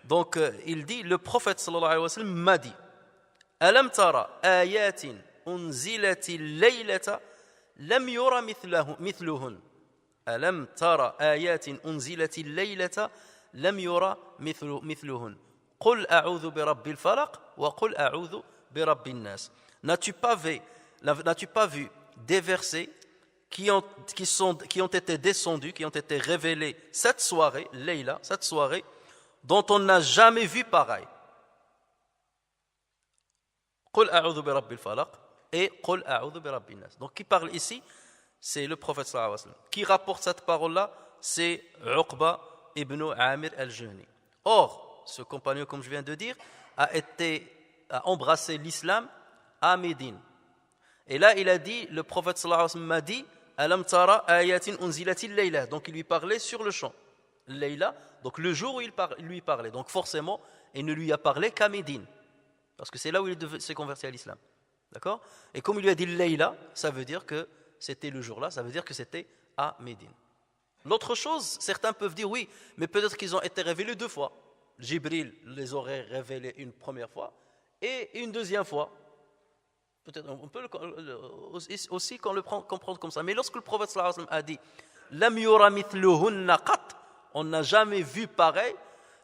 Donc il dit, le prophète sallallahu alayhi wa sallam m'a dit, alam tara ayatin unzilati laylata lam yura mithluhun. Alam tara ayatin unzilati laylata lam yura mithluhun. Qul a'udhu bi rabbil falaq wa qul a'udhu bi rabbin nas. N'as-tu pas vu des versets qui ont été descendus, qui ont été révélés cette soirée, Layla, cette soirée, dont on n'a jamais vu pareil. Qul a'udhu bi rabbil falaq et Qul a'udhu bi rabbin nas. Donc qui parle ici, c'est le prophète sallallahu alayhi wa sallam. Qui rapporte cette parole-là, c'est Uqba ibn Amir al-Juhani. Or, ce compagnon, comme je viens de dire, a embrassé l'islam à Médine. Et là, il a dit, le prophète sallallahu alayhi wa sallam m'a dit, alam tara ayatin unzilati layla. Donc il lui parlait sur le champ. Layla, donc le jour où il lui parlait. Donc forcément, il ne lui a parlé qu'à Médine. Parce que c'est là où il s'est converti à l'islam. D'accord ? Et comme il lui a dit Layla, ça veut dire que c'était le jour-là, ça veut dire que c'était à Médine. L'autre chose, certains peuvent dire oui, mais peut-être qu'ils ont été révélés deux fois. Jibril les aurait révélés une première fois et une deuxième fois. Peut-être on peut aussi comprendre comme ça. Mais lorsque le prophète sallallahu alayhi wa sallam a dit Lam yura mithluhunna qat, on n'a jamais vu pareil,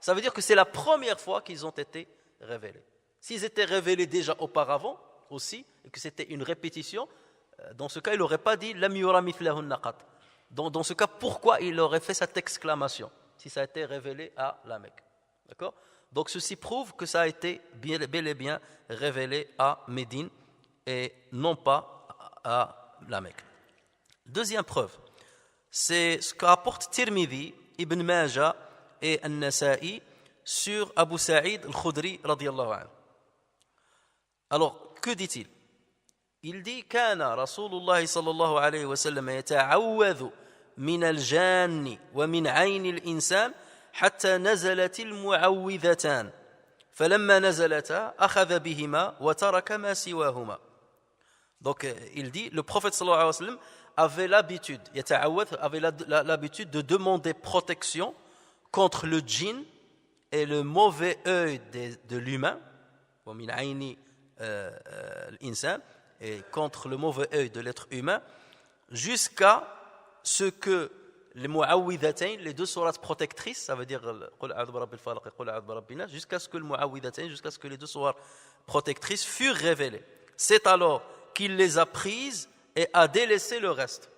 ça veut dire que c'est la première fois qu'ils ont été révélés. S'ils étaient révélés déjà auparavant aussi, et que c'était une répétition, dans ce cas, il n'aurait pas dit Lam yura mithlahunna qat. Dans ce cas, pourquoi il aurait fait cette exclamation si ça a été révélé à la Mecque? D'accord? Donc ceci prouve que ça a été bel et bien révélé à Médine et non pas à la Mecque. Deuxième preuve, c'est ce que rapporte Tirmidhi, Ibn Majah et An-Nasa'i sur Abu Sa'id al-Khudri radiyallahu anhu. Alors, que dit-il? Il dit كان رسول الله صلى الله عليه وسلم يتعوذ من الجان ومن عين الإنسان حتى نزلت المعوذتان فلما نزلتا أخذ بهما وترك ما سواهما. Donc il dit, le prophète sallallahu alayhi wa sallam avait l'habitude de demander protection contre le djinn et le mauvais œil de l'humain, ومن عين الإنسان, et contre le mauvais œil de l'être humain, jusqu'à ce que les mu'awwidhatayn, les deux sourates protectrices, ça veut dire Qul a'udhu bi rabbil falaq et Qul a'udhu bi rabbin nas, jusqu'à ce que le mu'awwidhatayn, jusqu'à ce que les deux sourates protectrices furent révélées. C'est alors qu'il les a prises et a délaissé le reste.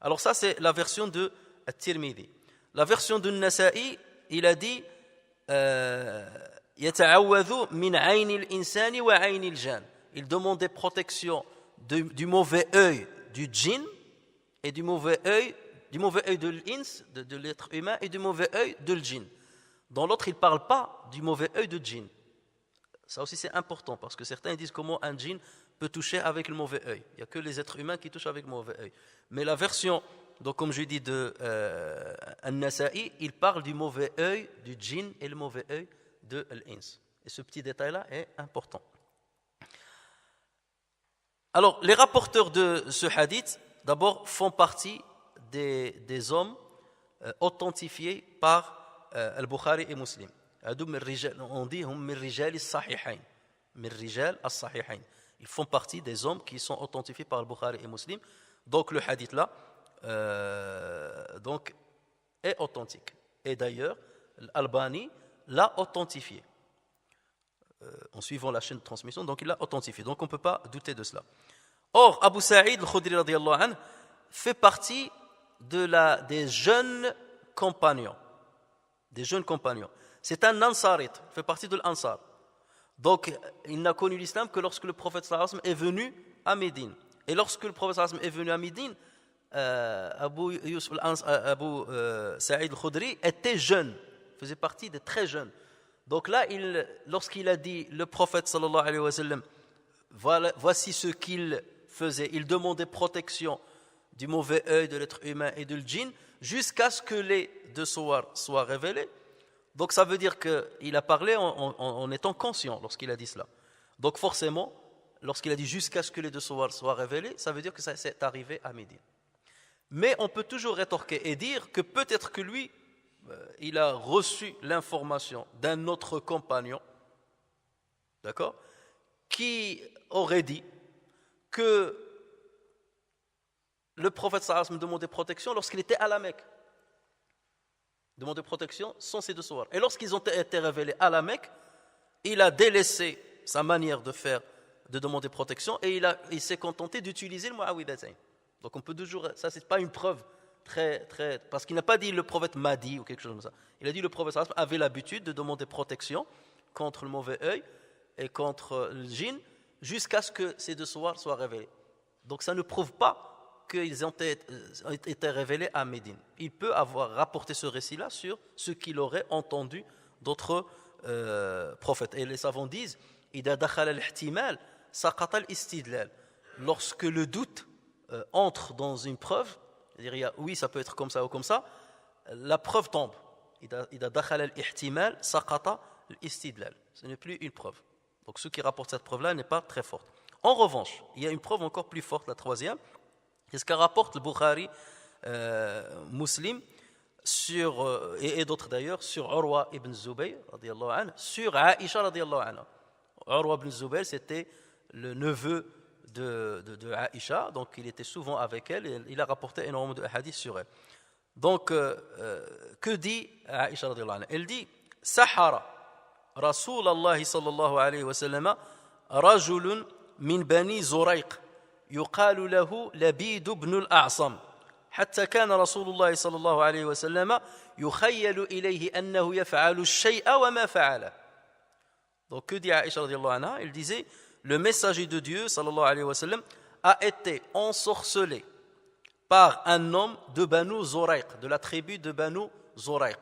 Alors ça, c'est la version de At-Tirmidhi. La version de Nasa'i, il a dit yata'awwadhu min 'ayni al-insani wa 'ayni al-jan. Il demandait protection du mauvais œil du djinn et du mauvais œil de l'ins, de l'être humain, et du mauvais œil de l'djinn. Dans l'autre, il ne parle pas du mauvais œil de djinn. Ça aussi, c'est important, parce que certains disent comment un djinn peut toucher avec le mauvais œil. Il n'y a que les êtres humains qui touchent avec le mauvais œil. Mais la version, donc comme je dis, de An-Nasa'i, il parle du mauvais œil du djinn et le mauvais œil de l'ins. Et ce petit détail-là est important. Alors, les rapporteurs de ce hadith, d'abord, font partie des hommes authentifiés par Al-Bukhari et Muslim. On dit min rijal as-sahihayn. Min rijal as-sahihayn. Ils font partie des hommes qui sont authentifiés par Al-Bukhari et Muslim. Donc le hadith là donc, est authentique. Et d'ailleurs, l'Albani l'a authentifié. En suivant la chaîne de transmission, donc il l'a authentifié. Donc on ne peut pas douter de cela. Or, Abu Sa'id al-Khudri radiyallahu anhu fait partie des jeunes compagnons. Des jeunes compagnons. C'est un Ansarite, fait partie de l'Ansar. Donc, il n'a connu l'islam que lorsque le prophète sallallahu alayhi wa sallam est venu à Médine. Et lorsque le prophète sallallahu alayhi wa sallam est venu à Médine, Abu Sa'id al-Khudri était jeune, faisait partie des très jeunes. Donc là, lorsqu'il a dit, le prophète sallallahu alayhi wa sallam, voici ce qu'il faisait. Il demandait protection du mauvais œil de l'être humain et de l'djinn jusqu'à ce que les deux soient révélés. Donc ça veut dire qu'il a parlé en étant conscient lorsqu'il a dit cela. Donc forcément, lorsqu'il a dit jusqu'à ce que les deux soient révélés, ça veut dire que ça s'est arrivé à Médine. Mais on peut toujours rétorquer et dire que peut-être que lui, il a reçu l'information d'un autre compagnon, d'accord, qui aurait dit que le prophète sallallahu alayhi wa sallam demandait protection lorsqu'il était à la Mecque. Demandait protection sans ces deux soirs. Et lorsqu'ils ont été révélés à la Mecque, il a délaissé sa manière de demander protection et il s'est contenté d'utiliser le mu'awwidhatayn. Donc on peut toujours, ça c'est pas une preuve très, parce qu'il n'a pas dit le prophète m'a dit ou quelque chose comme ça. Il a dit le prophète sallallahu alayhi wa sallam avait l'habitude de demander protection contre le mauvais œil et contre le djinn jusqu'à ce que ces deux soirs soient révélés. Donc ça ne prouve pas qu'ils ont été révélés à Médine. Il peut avoir rapporté ce récit-là sur ce qu'il aurait entendu d'autres prophètes. Et les savants disent إذا دخل الاحتمال سقط الاستدلال. Lorsque le doute entre dans une preuve, c'est-à-dire oui, ça peut être comme ça ou comme ça, la preuve tombe. إذا دخل الاحتمال سقط الاستدلال. Ce n'est plus une preuve. Donc ceux qui rapportent cette preuve-là n'est pas très forte. En revanche, il y a une preuve encore plus forte, la troisième. C'est ce qu'a rapporte le Bukhari, Muslim, et d'autres d'ailleurs, sur Urwa ibn Zubayr, sur Aïcha, Urwa ibn Zubayr, c'était le neveu de Aïcha, donc il était souvent avec elle, et il a rapporté énormément de hadiths sur elle. Donc, que dit Aïcha radiyallahu anha? Elle dit Sahara Rasulallah sallallahu alayhi wa sallam rajulun min bani Zurayq يقال له لبيد بن الأعصم حتى كان رسول الله صلى الله عليه وسلم يخيل إليه أنه يفعل الشيء وما فعله. Donc que dit Aïcha radiyallahu anha? Elle disait le messager de Dieu sallallahu alayhi wa sallam a été ensorcelé par un homme de Banu Zurayq, de la tribu de Banu Zurayq,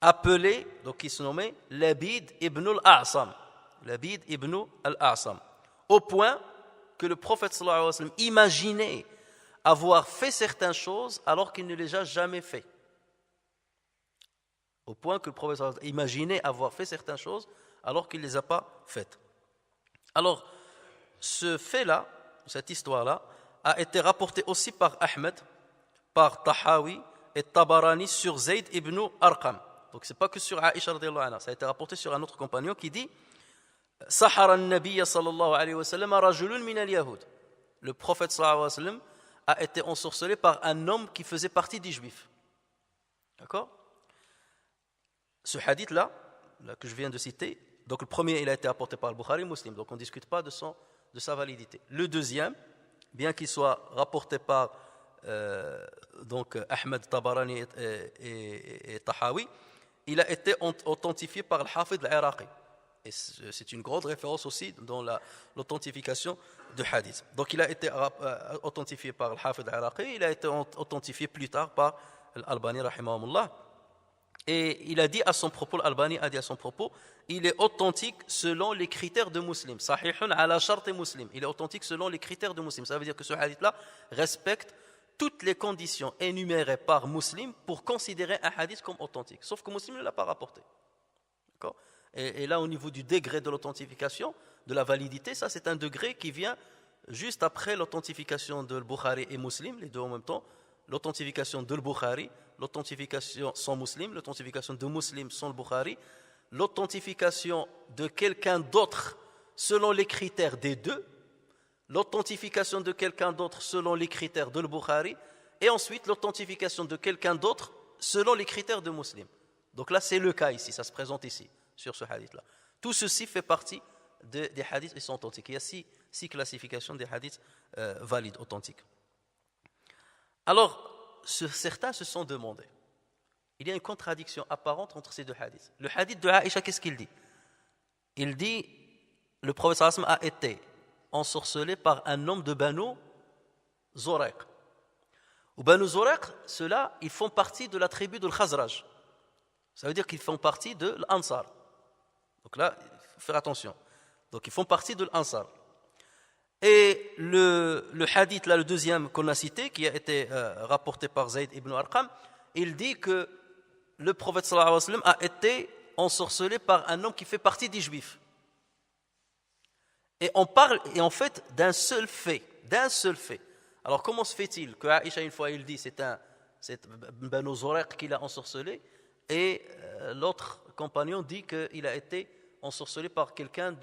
appelé, donc il se nommait Labid ibn al-A'sam. Labid ibn al-A'sam. Au point que le prophète sallallahu alayhi wa sallam imaginait avoir fait certaines choses alors qu'il ne les a jamais fait. Au point que le prophète sallallahu alayhi wa sallam imaginait avoir fait certaines choses alors qu'il ne les a pas faites. Alors, ce fait-là, cette histoire-là, a été rapporté aussi par Ahmed, par Tahawi et Tabarani sur Zayd ibn Arqam. Donc, ce n'est pas que sur Aïcha radiyallahu anha, ça a été rapporté sur un autre compagnon qui dit Sahara an-Nabiy sallallahu alayhi wa sallam rajulun min al-Yahud. Le prophète sallallahu alayhi wa sallam a été ensorcelé par un homme qui faisait partie des Juifs. D'accord? Ce hadith-là, que je viens de citer, donc le premier, il a été apporté par le Bukhari Muslim, donc on ne discute pas de sa validité. Le deuxième, bien qu'il soit rapporté par donc Ahmed Tabarani et Tahawi, il a été authentifié par le Hafid al-Iraqi. Et c'est une grande référence aussi dans l'authentification de hadith. Donc il a été authentifié par le Hafid al-Iraqi, il a été authentifié plus tard par l'Albani rahimahumullah. Et il a dit à son propos, l'Albani a dit à son propos, il est authentique selon les critères de Muslim. Sahihun ala shart Muslim. Il est authentique selon les critères de Muslim. Ça veut dire que ce hadith-là respecte toutes les conditions énumérées par Muslim pour considérer un hadith comme authentique. Sauf que Muslim ne l'a pas rapporté. D'accord ? Et là, au niveau du degré de l'authentification, de la validité, ça c'est un degré qui vient juste après l'authentification de Bukhari et Muslim, les deux en même temps, l'authentification de Bukhari, l'authentification sans Muslim, l'authentification de Muslim sans le Bukhari, l'authentification de quelqu'un d'autre selon les critères des deux, l'authentification de quelqu'un d'autre selon les critères de Bukhari, et ensuite l'authentification de quelqu'un d'autre selon les critères de Muslim. Donc là, c'est le cas ici, ça se présente ici, sur ce hadith-là. Tout ceci fait partie des hadiths qui sont authentiques. Il y a six classifications des hadiths valides, authentiques. Alors, certains se sont demandé, il y a une contradiction apparente entre ces deux hadiths. Le hadith de Aïcha, qu'est-ce qu'il dit? Il dit, le prophète sallallahu alayhi wa sallam a été ensorcelé par un homme de Banu Zoraq. Ou Banu Zoraq, ceux-là, ils font partie de la tribu de l'Khazraj. Ça veut dire qu'ils font partie de l'Ansar. Donc là, il faut faire attention. Donc ils font partie de l'Ansar. Et le hadith, là, le deuxième qu'on a cité, qui a été rapporté par Zayd ibn Arqam, il dit que le prophète sallallahu alayhi wa sallam a été ensorcelé par un homme qui fait partie des Juifs. Et on parle, et en fait, d'un seul fait. Alors comment se fait-il que Aïcha, une fois, il dit c'est Banu Zoraq qui l'a ensorcelé, et l'autre compagnon dit qu'il a été ensorcelé par quelqu'un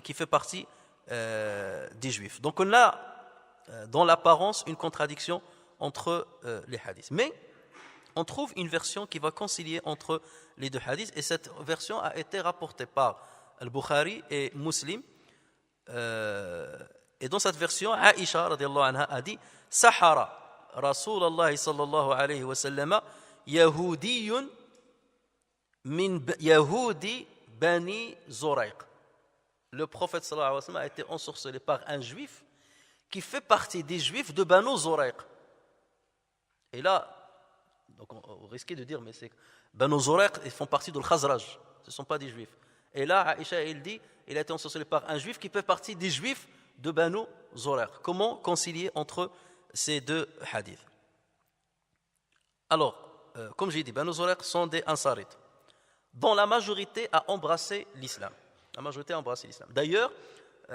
qui fait partie des Juifs. Donc on a dans l'apparence une contradiction entre les hadiths. Mais on trouve une version qui va concilier entre les deux hadiths, et cette version a été rapportée par Al-Bukhari et Muslim. Et dans cette version, Aïcha radiyallahu anha a dit Sahara Rasulallah sallallahu alayhi wa sallam Yahoudiyun min Yahoudi Bani Zoraq. Le prophète sallallahu alayhi wa sallam a été ensorcelé par un juif qui fait partie des juifs de Banu Zoraq. Et là, donc on risquait de dire, mais c'est Banu Zoraq, ils font partie de l'Khazraj, ce ne sont pas des juifs. Et là, Aïcha, il dit, il a été ensorcelé par un juif qui fait partie des juifs de Banu Zoraq. Comment concilier entre ces deux hadiths? Alors, comme j'ai dit, Banu Zoraq sont des Ansarites, dont la majorité a embrassé l'islam. D'ailleurs,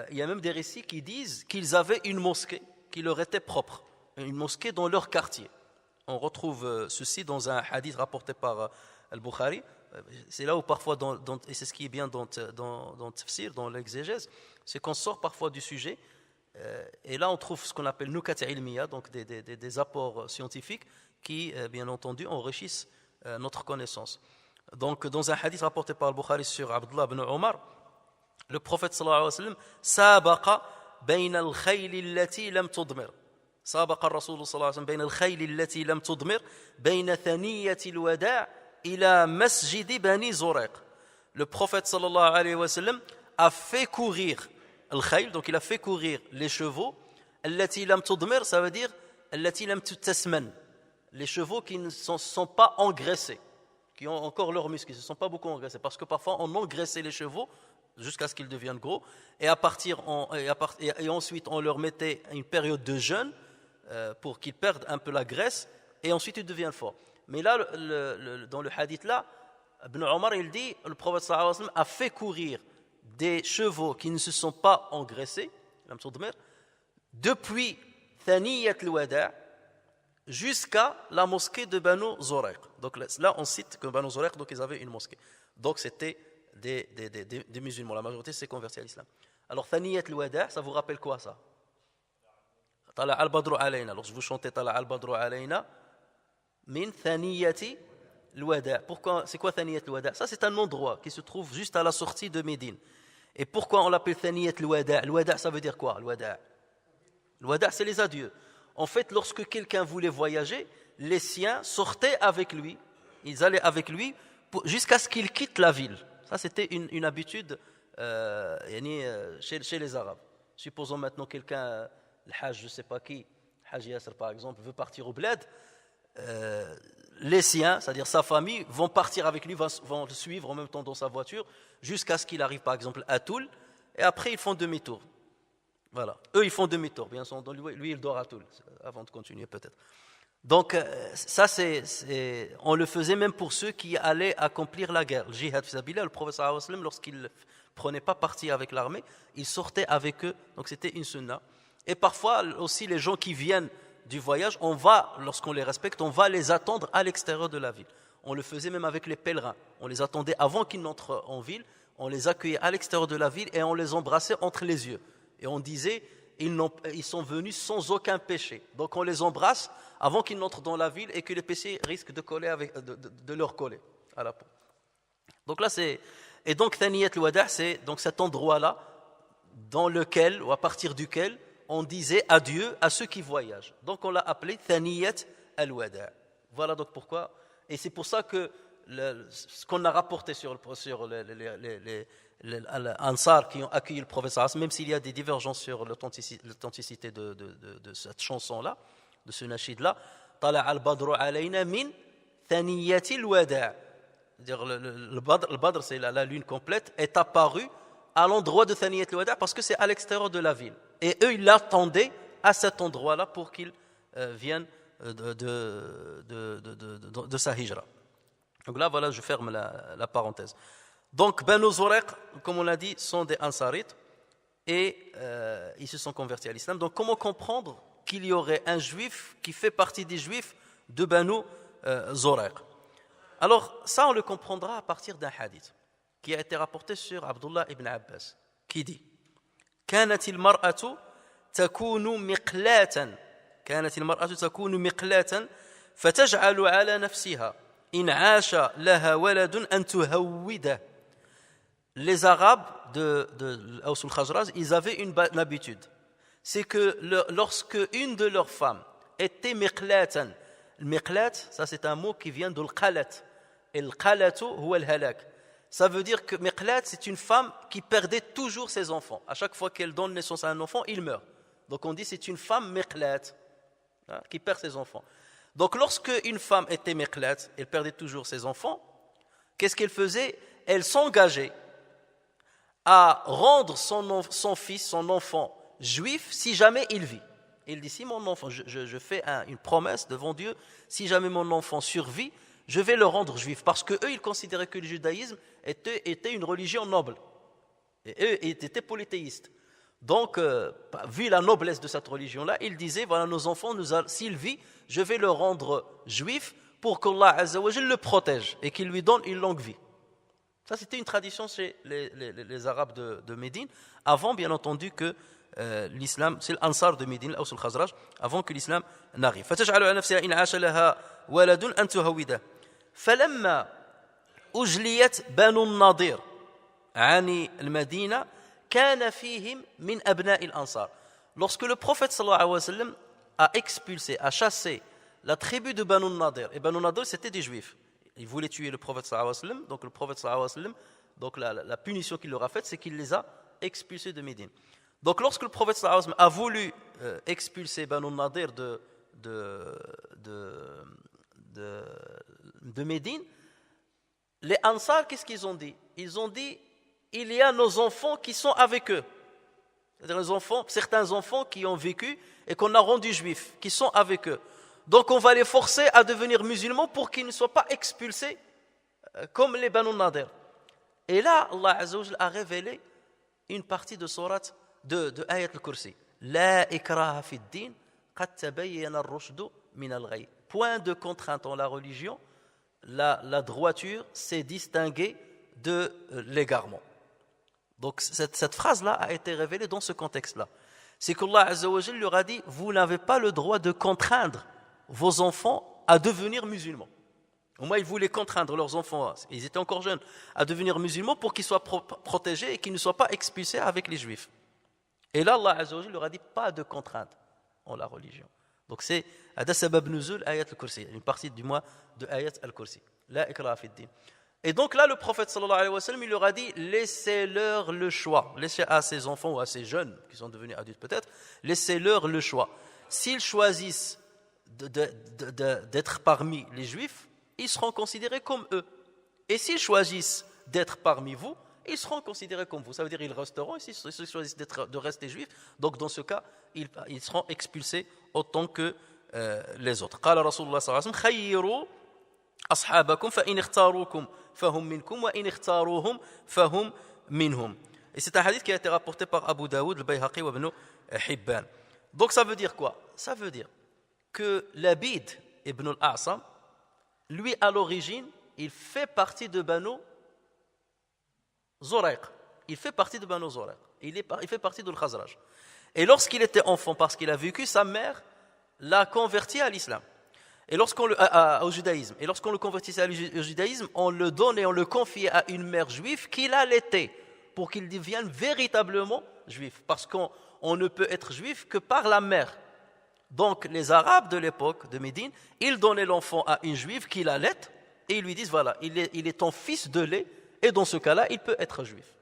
il y a même des récits qui disent qu'ils avaient une mosquée qui leur était propre, une mosquée dans leur quartier. On retrouve ceci dans un hadith rapporté par Al-Bukhari. C'est là où parfois, et c'est ce qui est bien dans le tafsir, dans l'exégèse, c'est qu'on sort parfois du sujet, et là on trouve ce qu'on appelle nukat ilmiya, donc des apports scientifiques qui, bien entendu, enrichissent notre connaissance. Donc dans un hadith rapporté par Al-Bukhari sur Abdullah ibn Omar, le prophète sallallahu alayhi wa sallam sabaqa bayna al-khayl allati lam tudmir. سابق الرسول صلى الله عليه وسلم بين الخيل التي لم تضمر بين ثنية الوداع إلى مسجد بني زريق. Le prophète sallallahu alayhi wa sallam a fait courir الخيل, donc il a fait courir les chevaux. التي لم تضمر, ça veut dire التي لم تتسمن, les chevaux qui ne sont pas engraissés, qui ont encore leurs muscles, qui ne se sont pas beaucoup engraissés, parce que parfois on engraissait les chevaux jusqu'à ce qu'ils deviennent gros, et ensuite on leur mettait une période de jeûne pour qu'ils perdent un peu la graisse, et ensuite ils deviennent forts. Mais là, dans le hadith là, Ibn Omar il dit, le prophète sallallahu alayhi wa sallam a fait courir des chevaux qui ne se sont pas engraissés, depuis Thaniyat al-Wada' jusqu'à la mosquée de Banu Zoraq. Donc là on cite que Banu Zoraq, donc ils avaient une mosquée. Donc c'était des musulmans, la majorité s'est convertie à l'islam. Alors Thaniyat al-Wada', ça vous rappelle quoi ça? Tala al-Badru alayna. Lorsque vous chantez Tala al-Badru alayna, min thaniyati al-wada'. Pourquoi, c'est quoi thaniyat al-wada'? Ça, c'est un endroit qui se trouve juste à la sortie de Médine. Et pourquoi on l'appelle thaniyat al-wada'? Al-wada', ça veut dire quoi? Al-wada', c'est les adieux. En fait, lorsque quelqu'un voulait voyager, les siens sortaient avec lui, ils allaient avec lui jusqu'à ce qu'il quitte la ville. Ça, c'était une habitude chez les Arabes. Supposons maintenant quelqu'un, le Hajj, je ne sais pas qui, Hajj Yasser par exemple, veut partir au bled, les siens, c'est-à-dire sa famille, vont partir avec lui, vont le suivre en même temps dans sa voiture, jusqu'à ce qu'il arrive par exemple à Toul, et après ils font demi-tour. Voilà, eux ils font demi-tour, bien sûr, lui il dort à Toul, avant de continuer peut-être. Donc ça on le faisait même pour ceux qui allaient accomplir la guerre. Le jihad fisabilillah, le prophète sallallahu alayhi wa sallam, lorsqu'il ne prenait pas parti avec l'armée, il sortait avec eux, donc c'était une sunna. Et parfois aussi les gens qui viennent du voyage, lorsqu'on les respecte, on va les attendre à l'extérieur de la ville. On le faisait même avec les pèlerins, on les attendait avant qu'ils n'entrent en ville, on les accueillait à l'extérieur de la ville et on les embrassait entre les yeux. Et on disait, ils sont venus sans aucun péché. Donc on les embrasse avant qu'ils n'entrent dans la ville et que les péchés risquent de leur coller à la peau. Donc là et donc Thaniyat al-Wada', c'est donc cet endroit-là dans lequel ou à partir duquel on disait adieu à ceux qui voyagent. Donc on l'a appelé Thaniyat al-Wada'. Voilà donc pourquoi. Et c'est pour ça que ce qu'on a rapporté sur les Ansar qui ont accueilli le prophète, même s'il y a des divergences sur l'authenticité de cette chanson-là, de ce nashid-là, Tala al-Badru alayna min thaniyati al-wada'. C'est-à-dire le Badr, c'est la lune complète, est apparu à l'endroit de Thaniyat al-Wada' parce que c'est à l'extérieur de la ville. Et eux, ils l'attendaient à cet endroit-là pour qu'il vienne de sa hijra. Donc là, voilà, je ferme la parenthèse. Donc, Banu Zurayq, comme on l'a dit, sont des Ansarites et ils se sont convertis à l'islam. Donc, comment comprendre qu'il y aurait un juif qui fait partie des juifs de Banu Zurayq? Alors, ça, on le comprendra à partir d'un hadith qui a été rapporté sur Abdullah ibn Abbas, qui dit كانت المرأة تكون مقلاة فتجعل على نفسها إن عاش لها ولد أن تهوده. Les Arabes de Aws al-Khazraj, ils avaient une habitude, c'est que lorsque une de leurs femmes était miqlatan, le miqlat, ça c'est un mot qui vient de l'qalat, et l'qalatu huwa al-halak. Ça veut dire que miqlat, c'est une femme qui perdait toujours ses enfants. À chaque fois qu'elle donne naissance à un enfant, il meurt. Donc on dit c'est une femme miqlat, qui perd ses enfants. Donc lorsque une femme était miqlat, elle perdait toujours ses enfants, qu'est-ce qu'elle faisait? Elle s'engageait à rendre son fils, son enfant juif, si jamais il vit. Il dit, si mon enfant, je fais une promesse devant Dieu, si jamais mon enfant survit, je vais le rendre juif. Parce qu'eux, ils considéraient que le judaïsme était une religion noble. Et eux, ils étaient polythéistes. Donc, vu la noblesse de cette religion-là, ils disaient, voilà, nos enfants, s'il vit, je vais le rendre juif pour qu'Allah Azza wa Jal le protège et qu'il lui donne une longue vie. Ça, c'était une tradition chez les Arabes de Médine, avant, bien entendu, que l'islam, c'est l'Ansar de Médine, l'Aws al-Khazraj, avant que l'islam n'arrive. فَتَجْعَلُ عَلَى نَفْسِهَا إِنْ عَاشَ لَهَا وَلَدٌ أَنْ تُهَوِّدَهُ فَلَمَّا أُجْلِيَتْ بَنُو النَّضِيرِ عَنِ الْمَدِينَةِ كَانَ فِيهِمْ مِنْ أَبْنَاءِ الْأَنصار. Lorsque le prophète sallallahu alayhi wa sallam a expulsé, a chassé la tribu de Banu Nadir, et Banu Nadir c'était des juifs, ils voulaient tuer le prophète sallallahu alayhi wa sallam, donc le prophète sallallahu alayhi wa sallam, donc la punition qu'il leur a faite, c'est qu'il les a expulsés de Médine. Donc lorsque le prophète sallallahu alayhi wa sallam a voulu expulser Banu Nadir de Médine, les Ansar, qu'est-ce qu'ils ont dit? Ils ont dit, il y a nos enfants qui sont avec eux. C'est-à-dire certains enfants qui ont vécu et qu'on a rendus juifs, qui sont avec eux. Donc on va les forcer à devenir musulmans pour qu'ils ne soient pas expulsés comme les Banu Nadir. Et là, Allah Azza wa Jalla a révélé une partie de sourate de Ayat al-Kursi. La ikraha fi ad-din, qad tabayyana ar-rushdu min al-ghayy. Point de contrainte en la religion, la droiture s'est distinguée de l'égarement. Donc cette phrase-là a été révélée dans ce contexte-là. c'est qu'Allah Azza wa Jal leur a dit, vous n'avez pas le droit de contraindre vos enfants à devenir musulmans. Au moins, ils voulaient contraindre leurs enfants, ils étaient encore jeunes, à devenir musulmans pour qu'ils soient protégés et qu'ils ne soient pas expulsés avec les juifs. Et là, Allah Azza wa Jal leur a dit, pas de contrainte en la religion. Donc c'est Hada Sabab Nuzul Ayat al-Kursi, une partie du mois de Ayat al-Kursi. La ikraha fi ddin. Et donc là, le prophète sallallahu alayhi wa sallam, il leur a dit, laissez-leur le choix. Laissez à ces enfants ou à ces jeunes, qui sont devenus adultes peut-être, laissez-leur le choix. S'ils choisissent d'être parmi les juifs, ils seront considérés comme eux. Et s'ils choisissent d'être parmi vous, ils seront considérés comme vous. Ça veut dire qu'ils resteront, et s'ils choisissent de rester juifs, donc dans ce cas, ils seront expulsés autant que les autres. قال رسول الله صلى الله عليه وسلم خيروا أصحابكم فإن اختاروكم فهم منكم وإن اختاروهم فهم منهم. Et c'est un hadith qui a été rapporté par Abu Daoud, le Bayhaqi wa Ibn Hibban. Donc ça veut dire quoi? Ça veut dire que Labid ibn al-A'sam, lui à l'origine, il fait partie de Banu Zurayq. Il fait partie de Banu Zurayq. Il fait partie de l'Khazraj. Et lorsqu'il était enfant, parce qu'il a vécu, sa mère l'a converti à l'islam. Et au judaïsme. Et lorsqu'on le convertissait au judaïsme, on le donnait, on le confiait à une mère juive qui l'allaitait pour qu'il devienne véritablement juif. Parce qu'on ne peut être juif que par la mère. Donc les Arabes de l'époque de Médine, ils donnaient l'enfant à une juive qui l'allaite et ils lui disent voilà, il est ton fils de lait et dans ce cas-là, il peut être juif.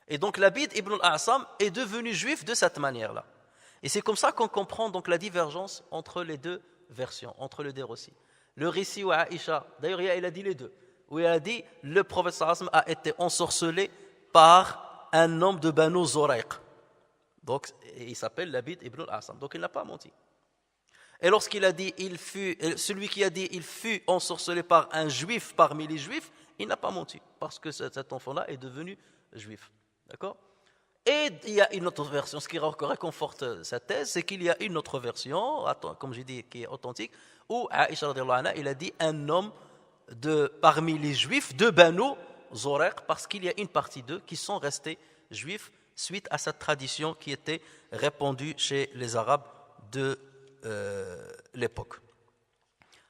Et donc Labid ibn al-A'sam est devenu juif de cette manière-là. Et c'est comme ça qu'on comprend donc la divergence entre les deux versions, entre les deux récits. Le récit où Aïcha, d'ailleurs il a dit les deux, où il a dit le prophète sallallahu alayhi wa sallam a été ensorcelé par un homme de Banu Zurayq. Donc il s'appelle Labid ibn al-A'sam, donc il n'a pas menti. Et lorsqu'il a dit celui qui a dit il fut ensorcelé par un juif parmi les juifs, il n'a pas menti, parce que cet enfant-là est devenu juif. D'accord? Et il y a une autre version, ce qui réconforte cette thèse, c'est qu'il y a une autre version, comme j'ai dit, qui est authentique, où Aïcha radhiyallahu anha, il a dit un homme parmi les juifs de Banu Zurayq, parce qu'il y a une partie d'eux qui sont restés juifs suite à cette tradition qui était répandue chez les Arabes de l'époque.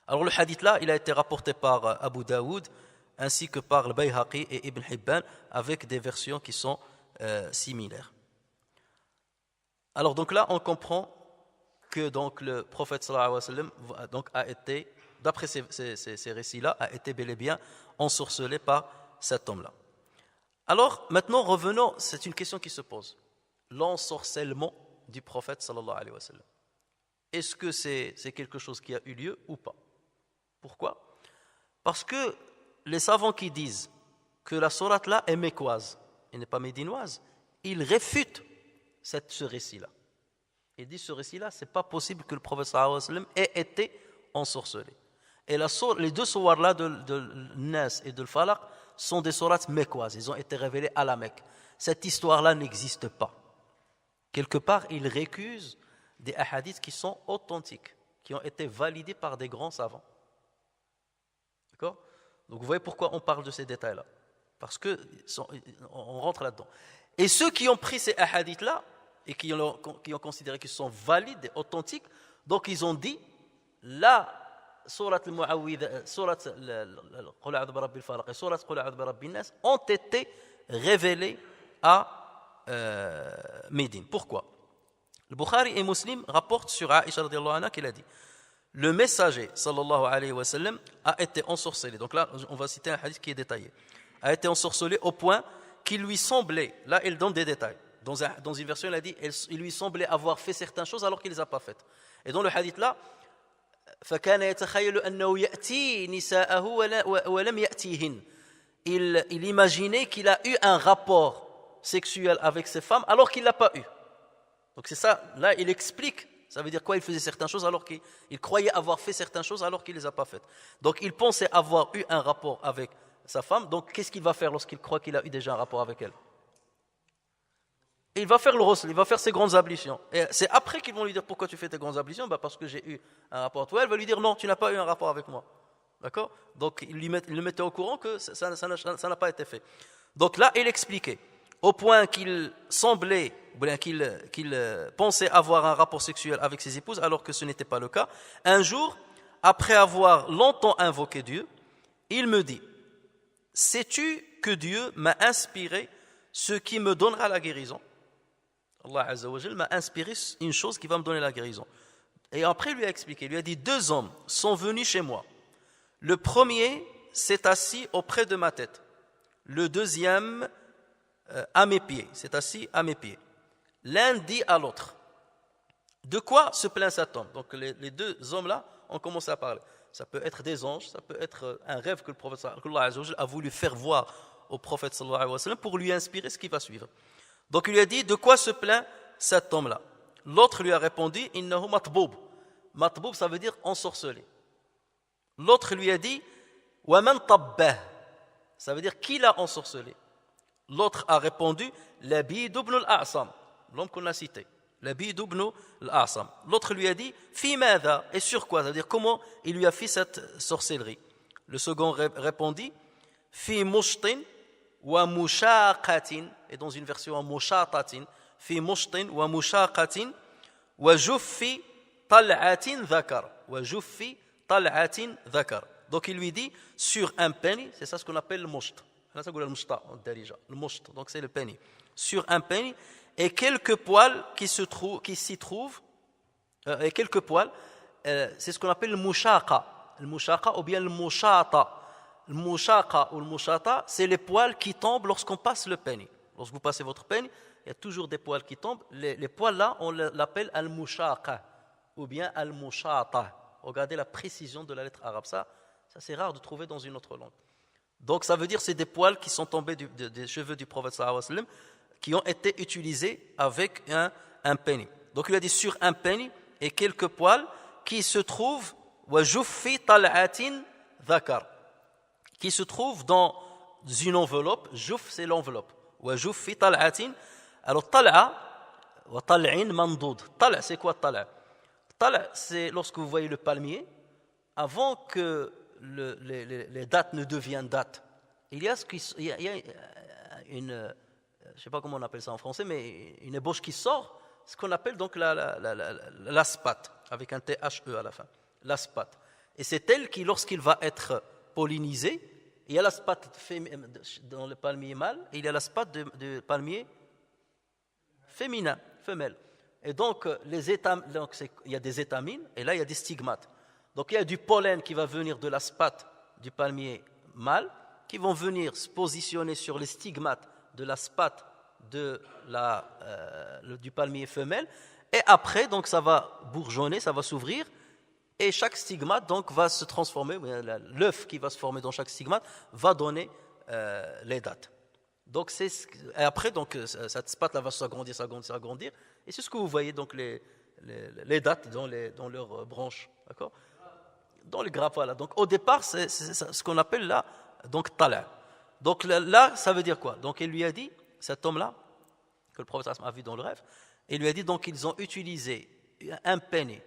Alors le hadith là, il a été rapporté par Abu Daoud ainsi que par le Bayhaqi et Ibn Hibban avec des versions qui sont similaires. Alors donc là, on comprend que donc le prophète sallallahu alayhi wa sallam donc a été, d'après ces récits-là, a été bel et bien ensorcelé par cet homme-là. Alors maintenant revenons, c'est une question qui se pose. L'ensorcellement du prophète sallallahu alayhi wa sallam. Est-ce que c'est quelque chose qui a eu lieu ou pas? Pourquoi? Parce que les savants qui disent que la sourate là est mécoise et n'est pas médinoise, ils réfutent ce récit-là. Ils disent ce récit-là, c'est pas possible que le prophète sallallahu alayhi wa sallam ait été ensorcelé. Et les deux sourates là de Nas et de Falaq sont des sourates mécoises, ils ont été révélés à la Mecque. Cette histoire-là n'existe pas. Quelque part, ils récusent des hadiths qui sont authentiques, qui ont été validés par des grands savants. D'accord? Donc vous voyez pourquoi on parle de ces détails-là. Parce qu'on rentre là-dedans. Et ceux qui ont pris ces hadiths-là, et qui ont considéré qu'ils sont valides et authentiques, donc ils ont dit, la surat al-Mu'awwidha, surat Qul a'udhu bi rabbil falaq et surat Qul a'udhu bi rabbin nas ont été révélés à Médine. Pourquoi? Le Bukhari et Muslim rapportent sur Aïcha radhiyallahu anha qu'il a dit le messager sallallahu alayhi wa sallam a été ensorcelé. Donc là, on va citer un hadith qui est détaillé. A été ensorcelé au point qu'il lui semblait, là il donne des détails. Dans une version, il a dit il lui semblait avoir fait certaines choses alors qu'il ne les a pas faites. Et dans le hadith là, فَكَانَ يَتَخَيَّلُ أَنَّهُ يَأْتِي نِسَاءَهُ وَلَمْ يَأْتِيهِنْ. Il imaginait qu'il a eu un rapport sexuel avec ses femmes alors qu'il ne l'a pas eu. Donc c'est ça, là il explique, ça veut dire quoi? Il faisait certaines choses alors qu'il croyait avoir fait certaines choses alors qu'il ne les a pas faites. Donc il pensait avoir eu un rapport avec sa femme, donc qu'est-ce qu'il va faire lorsqu'il croit qu'il a eu déjà un rapport avec elle? Il va faire le ghusl, il va faire ses grandes ablutions. Et c'est après qu'ils vont lui dire pourquoi tu fais tes grandes ablutions? Parce que j'ai eu un rapport avec toi. Elle va lui dire non, tu n'as pas eu un rapport avec moi. D'accord? Donc il le mettait au courant que ça n'a pas été fait. Donc là, il expliquait, au point qu'il semblait ou bien qu'il pensait avoir un rapport sexuel avec ses épouses alors que ce n'était pas le cas. Un jour, après avoir longtemps invoqué Dieu, il me dit: sais-tu que Dieu m'a inspiré ce qui me donnera la guérison? Allah Azza wa Jal m'a inspiré une chose qui va me donner la guérison. Et après, il lui a expliqué, il lui a dit: deux hommes sont venus chez moi. Le premier s'est assis auprès de ma tête. Le deuxième à mes pieds, s'est assis à mes pieds. L'un dit à l'autre: de quoi se plaint cet homme? Donc les deux hommes-là ont commencé à parler. Ça peut être des anges, ça peut être un rêve que le prophète sallallahu alayhi wa sallam a voulu faire voir au prophète sallallahu alayhi wa sallam pour lui inspirer ce qui va suivre. Donc il lui a dit: de quoi se plaint cet homme-là? L'autre lui a répondu: innahu matboub. Matboub, ça veut dire ensorcelé. L'autre lui a dit: wa man tabbah. Ça veut dire qui l'a ensorcelé? L'autre a répondu: Labid ibn al-A'sam, l'homme qu'on a cité. Labid ibn al-A'sam. L'autre lui a dit: fi madha, et sur quoi? Ça veut dire comment il lui a fait cette sorcellerie. Le second répondit: fi mushtin wa mushaqatin, et dans une version mushatatin, fi mushtin wa mushaqatin wa juffi tal'atin dhakar, wa juffi tal'atin dhakar. Donc il lui dit sur un pénis, c'est ça ce qu'on appelle le musht. Le musht, donc c'est le pénis. Sur un pénis et quelques poils qui s'y trouvent, et quelques poils, c'est ce qu'on appelle le mushaqa. Le mushaqa ou bien le mushata. Le mushaqa ou le mushata, c'est les poils qui tombent lorsqu'on passe le pénis. Lorsque vous passez votre pénis, il y a toujours des poils qui tombent. Les poils là, on l'appelle al-mushaqa ou bien al-mushata. Regardez la précision de la lettre arabe. Ça c'est rare de trouver dans une autre langue. Donc ça veut dire que c'est des poils qui sont tombés des cheveux du prophète sallallahu alayhi wa sallam, qui ont été utilisés avec un pénis. Donc il a dit sur un pénis et quelques poils qui se trouvent wa juffi tal'atin dhakar, qui se trouvent dans une enveloppe. Juf, c'est l'enveloppe. Wa juffi tal'atin. Alors tal'a wa tal'in mandoud. Tal'a, c'est quoi tal'a? Tal'a, c'est lorsque vous voyez le palmier, avant que les dattes ne deviennent dattes, il y a une, je ne sais pas comment on appelle ça en français, mais une ébauche qui sort, ce qu'on appelle donc l'aspate, avec un THE à la fin, l'aspate. Et c'est elle qui, lorsqu'il va être pollinisé, il y a l'aspate dans le palmier mâle, et il y a l'aspate de palmier féminin, femelle. Et donc, il y a des étamines, et là, il y a des stigmates. Donc, il y a du pollen qui va venir de l'aspate du palmier mâle, qui vont venir se positionner sur les stigmates de l'aspate du palmier femelle. Et après, donc, ça va bourgeonner, ça va s'ouvrir, et chaque stigmate donc, va se transformer, l'œuf qui va se former dans chaque stigmate va donner les dattes. Donc, et après, donc, cette spate-là va s'agrandir, et c'est ce que vous voyez, donc, les dattes dans leurs branches, d'accord? Dans les grappes, voilà. Donc, au départ, c'est ce qu'on appelle là, donc, tala. Donc, là, ça veut dire quoi? Donc, il lui a dit, cet homme-là, que le prophète a vu dans le rêve, il lui a dit, donc, ils ont utilisé un pénis,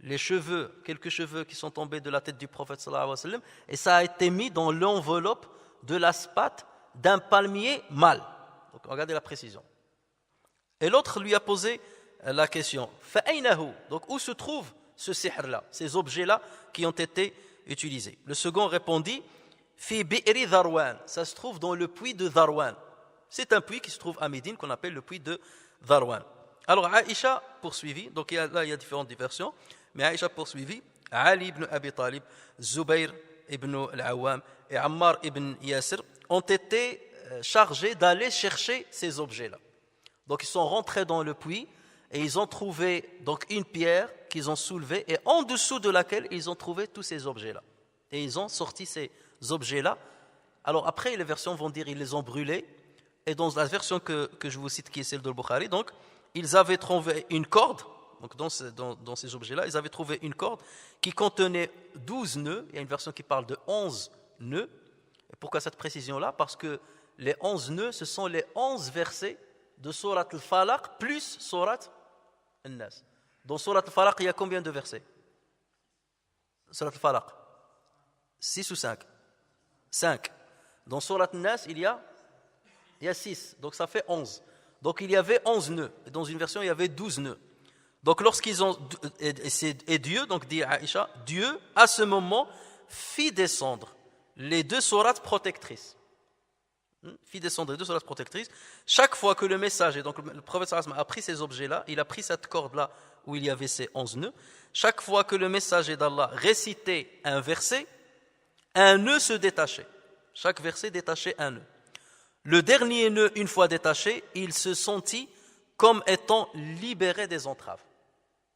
les cheveux, quelques cheveux qui sont tombés de la tête du prophète sallallahu alayhi wa sallam, et ça a été mis dans l'enveloppe de la spate d'un palmier mâle. Donc, regardez la précision. Et l'autre lui a posé la question, fa'aynahu, donc, où se trouve ce sihr-là, ces objets-là qui ont été utilisés? Le second répondit: fi bi'ri Dharwan, ça se trouve dans le puits de Dharwan. C'est un puits qui se trouve à Médine qu'on appelle le puits de Dharwan. Alors Aïcha poursuivit, donc là il y a différentes versions, mais Aïcha poursuivit: Ali ibn Abi Talib, Zubayr ibn al-Awwam et Ammar ibn Yasir ont été chargés d'aller chercher ces objets-là. Donc ils sont rentrés dans le puits et ils ont trouvé donc une pierre qu'ils ont soulevée et en dessous de laquelle ils ont trouvé tous ces objets-là. Et ils ont sorti ces objets-là. Alors après, les versions vont dire ils les ont brûlés. Et dans la version que je vous cite, qui est celle de Bukhari, donc ils avaient trouvé une corde. Donc dans ces objets-là, ils avaient trouvé une corde qui contenait 12 nœuds. Il y a une version qui parle de 11 nœuds. Et pourquoi cette précision-là? Parce que les 11 nœuds, ce sont les 11 versets de Surat al-Falaq plus Surat al-Nas. Dans Surat al-Falaq, il y a combien de versets? Surat al-Falaq 6 ou 5? 5. Dans Surat al-Nas, il y a 6. Donc ça fait 11. Donc il y avait 11 nœuds. Et dans une version, il y avait 12 nœuds. Donc lorsqu'ils ont... Et Dieu, donc dit Aïcha, Dieu, à ce moment, fit descendre les 2 sourates protectrices. Fit descendre les 2 sourates protectrices. Chaque fois que le messager, donc le prophète sallallahu alayhi wa sallam a pris ces objets-là, il a pris cette corde-là où il y avait ces 11 nœuds. Chaque fois que le messager d'Allah récitait un verset, un nœud se détachait. Chaque verset détachait un nœud. Le dernier nœud, une fois détaché, il se sentit comme étant libéré des entraves.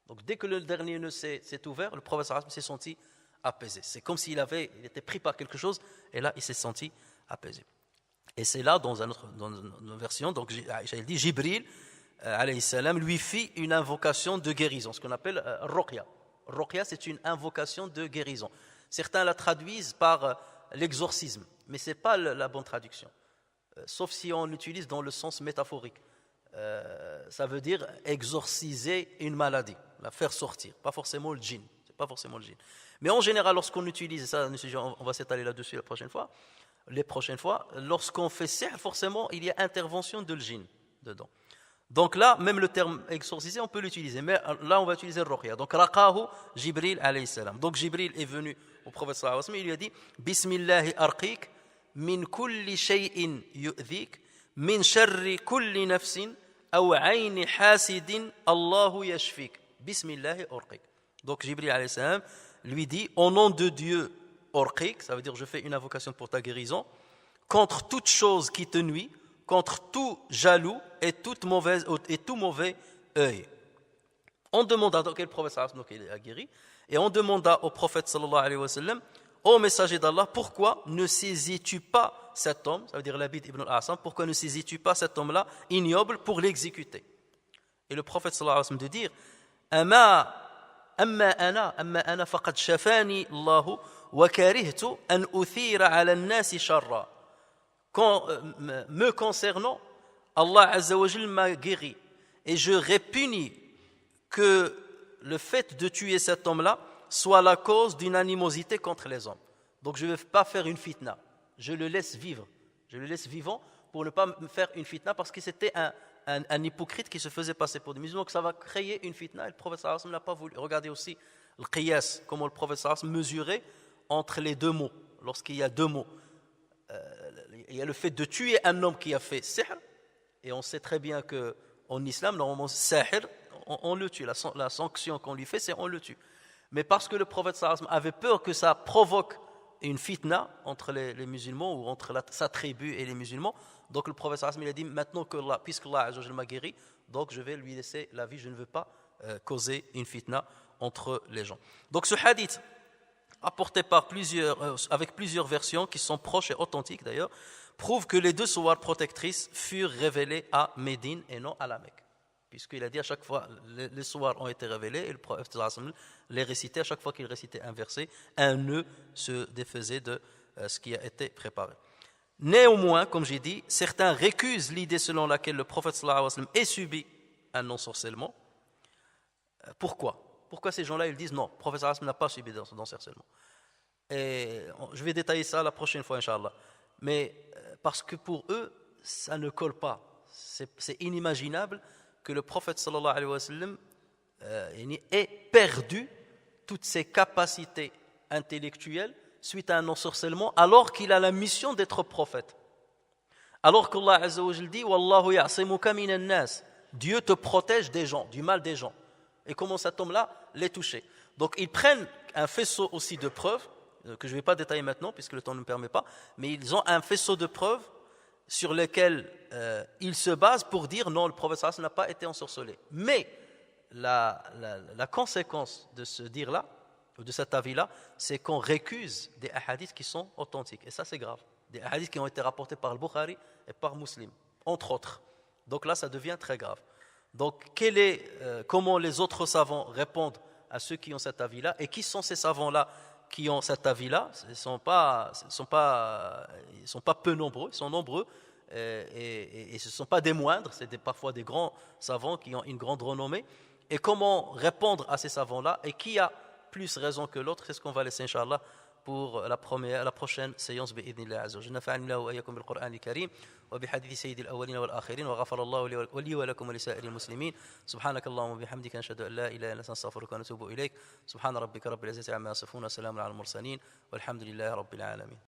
Donc dès que le dernier nœud s'est ouvert, le prophète sallallahu alayhi wa sallam s'est senti apaisé. C'est comme s'il était pris par quelque chose, et là il s'est senti apaisé. Et c'est là, dans une version, donc il dit, Jibril, alayhi salam, lui fit une invocation de guérison, ce qu'on appelle Ruqya. Ruqya, c'est une invocation de guérison. Certains la traduisent par l'exorcisme, mais ce n'est pas la bonne traduction. Sauf si on l'utilise dans le sens métaphorique. Ça veut dire exorciser une maladie, la faire sortir, pas forcément le djinn. C'est pas forcément le djinn. Mais en général, lorsqu'on utilise ça, on va s'étaler là-dessus les prochaines fois, lorsqu'on fait sihr, forcément, il y a intervention de djinn dedans. Donc là, même le terme exorciser, on peut l'utiliser, mais là, on va utiliser le ruqya. Donc, raqahu Jibril alayhi salam. Donc, Jibril est venu au prophète sallallahu alayhi wa sallam, il lui a dit, Bismillahi arqiq, min kulli shay'in yu'dhik, min sharri kulli nafsin, aw ayni hasidin, Allahu yashfik. Bismillahi arqiq. Donc, Jibril alayhi salam lui dit, au nom de Dieu, Orqiq, ça veut dire je fais une invocation pour ta guérison, contre toute chose qui te nuit, contre tout jaloux et tout mauvais œil. On demanda, donc le prophète sallallahu alayhi wa sallam, donc il a guéri, et on demanda au prophète sallallahu alayhi wa sallam, ô messager d'Allah, pourquoi ne saisis-tu pas cet homme, ça veut dire Labid ibn al-Asam, pourquoi ne saisis-tu pas cet homme-là ignoble pour l'exécuter? Et le prophète sallallahu alayhi wa sallam de dire, Amma ana faqad shafani Allahu wa karihtu an uthira ala an-nasi sharra. Me concernant, Allah Azza wa Jal m'a guéri et je répugne que le fait de tuer cet homme-là soit la cause d'une animosité contre les hommes. Donc je ne vais pas faire une fitna, je le laisse vivre, je le laisse vivant pour ne pas me faire une fitna parce que c'était un hypocrite qui se faisait passer pour des musulmans, que ça va créer une fitna. Et le prophète sallallahu alayhi wa sallam n'a pas voulu. Regardez aussi le qiyas, comment le prophète sallallahu alayhi wa sallam mesurait entre les 2 mots, lorsqu'il y a 2 mots. Il y a le fait de tuer un homme qui a fait sihr, et on sait très bien qu'en islam, normalement, sihr, on le tue. La sanction qu'on lui fait, c'est on le tue. Mais parce que le prophète sallallahu alayhi wa sallam avait peur que ça provoque une fitna entre les musulmans ou entre sa tribu et les musulmans, donc le prophète sallallahu alayhi wa sallam il a dit, maintenant puisqu'Allah Azza wa Jalla m'a guéri, donc je vais lui laisser la vie, je ne veux pas causer une fitna entre les gens. Donc ce hadith apporté par avec plusieurs versions qui sont proches et authentiques d'ailleurs, prouve que les 2 sourates protectrices furent révélées à Médine et non à la Mecque. Puisqu'il a dit à chaque fois, les sourates ont été révélées et le prophète sallallahu alayhi wa sallam les récitait, à chaque fois qu'il récitait un verset, un nœud se défaisait de ce qui a été préparé. Néanmoins, comme j'ai dit, certains récusent l'idée selon laquelle le prophète sallallahu alayhi wa sallam ait subi un ensorcellement. Pourquoi ces gens-là ils disent non, le prophète sallallahu alayhi wa sallam n'a pas subi d'ensorcellement. Et je vais détailler ça la prochaine fois, Inch'Allah. Mais parce que pour eux, ça ne colle pas. C'est inimaginable que le prophète sallallahu alayhi wa sallam ait perdu toutes ses capacités intellectuelles suite à un ensorcellement, alors qu'il a la mission d'être prophète. Alors qu'Allah Azza wa Jal dit Wallahu ya'simuka minan nas. Dieu te protège des gens, du mal des gens. Et comment cet homme-là l'est touché. Donc ils prennent un faisceau aussi de preuves, que je ne vais pas détailler maintenant puisque le temps ne me permet pas, mais ils ont un faisceau de preuves sur lesquels ils se basent pour dire non, le prophète sallallahu alayhi wa sallam n'a pas été ensorcelé. Mais la conséquence de ce dire-là, ou de cet avis-là, c'est qu'on récuse des hadiths qui sont authentiques. Et ça, c'est grave. Des hadiths qui ont été rapportés par le Bukhari et par Muslim, entre autres. Donc là, ça devient très grave. Donc, comment les autres savants répondent à ceux qui ont cet avis-là, et qui sont ces savants-là qui ont cet avis-là? Ils ne sont pas peu nombreux, ils sont nombreux, et ce ne sont pas des moindres, c'est parfois des grands savants qui ont une grande renommée. Et comment répondre à ces savants-là, et qui a plus raison que l'autre? C'est ce qu'on va laisser, Inch'Allah, pour la prochaine séance بإذن الله عز وجل. نفعني الله وإياكم بالقرآن الكريم وبحديث سيد الأولين والآخرين وغفر الله لي ولكم ولسائر المسلمين. سبحانك اللهم وبحمدك نشهد أن لا إله إلا أنت نستغفرك ونتوب إليك. سبحان ربك رب العزة عما يصفون وسلام على المرسلين والحمد لله رب العالمين.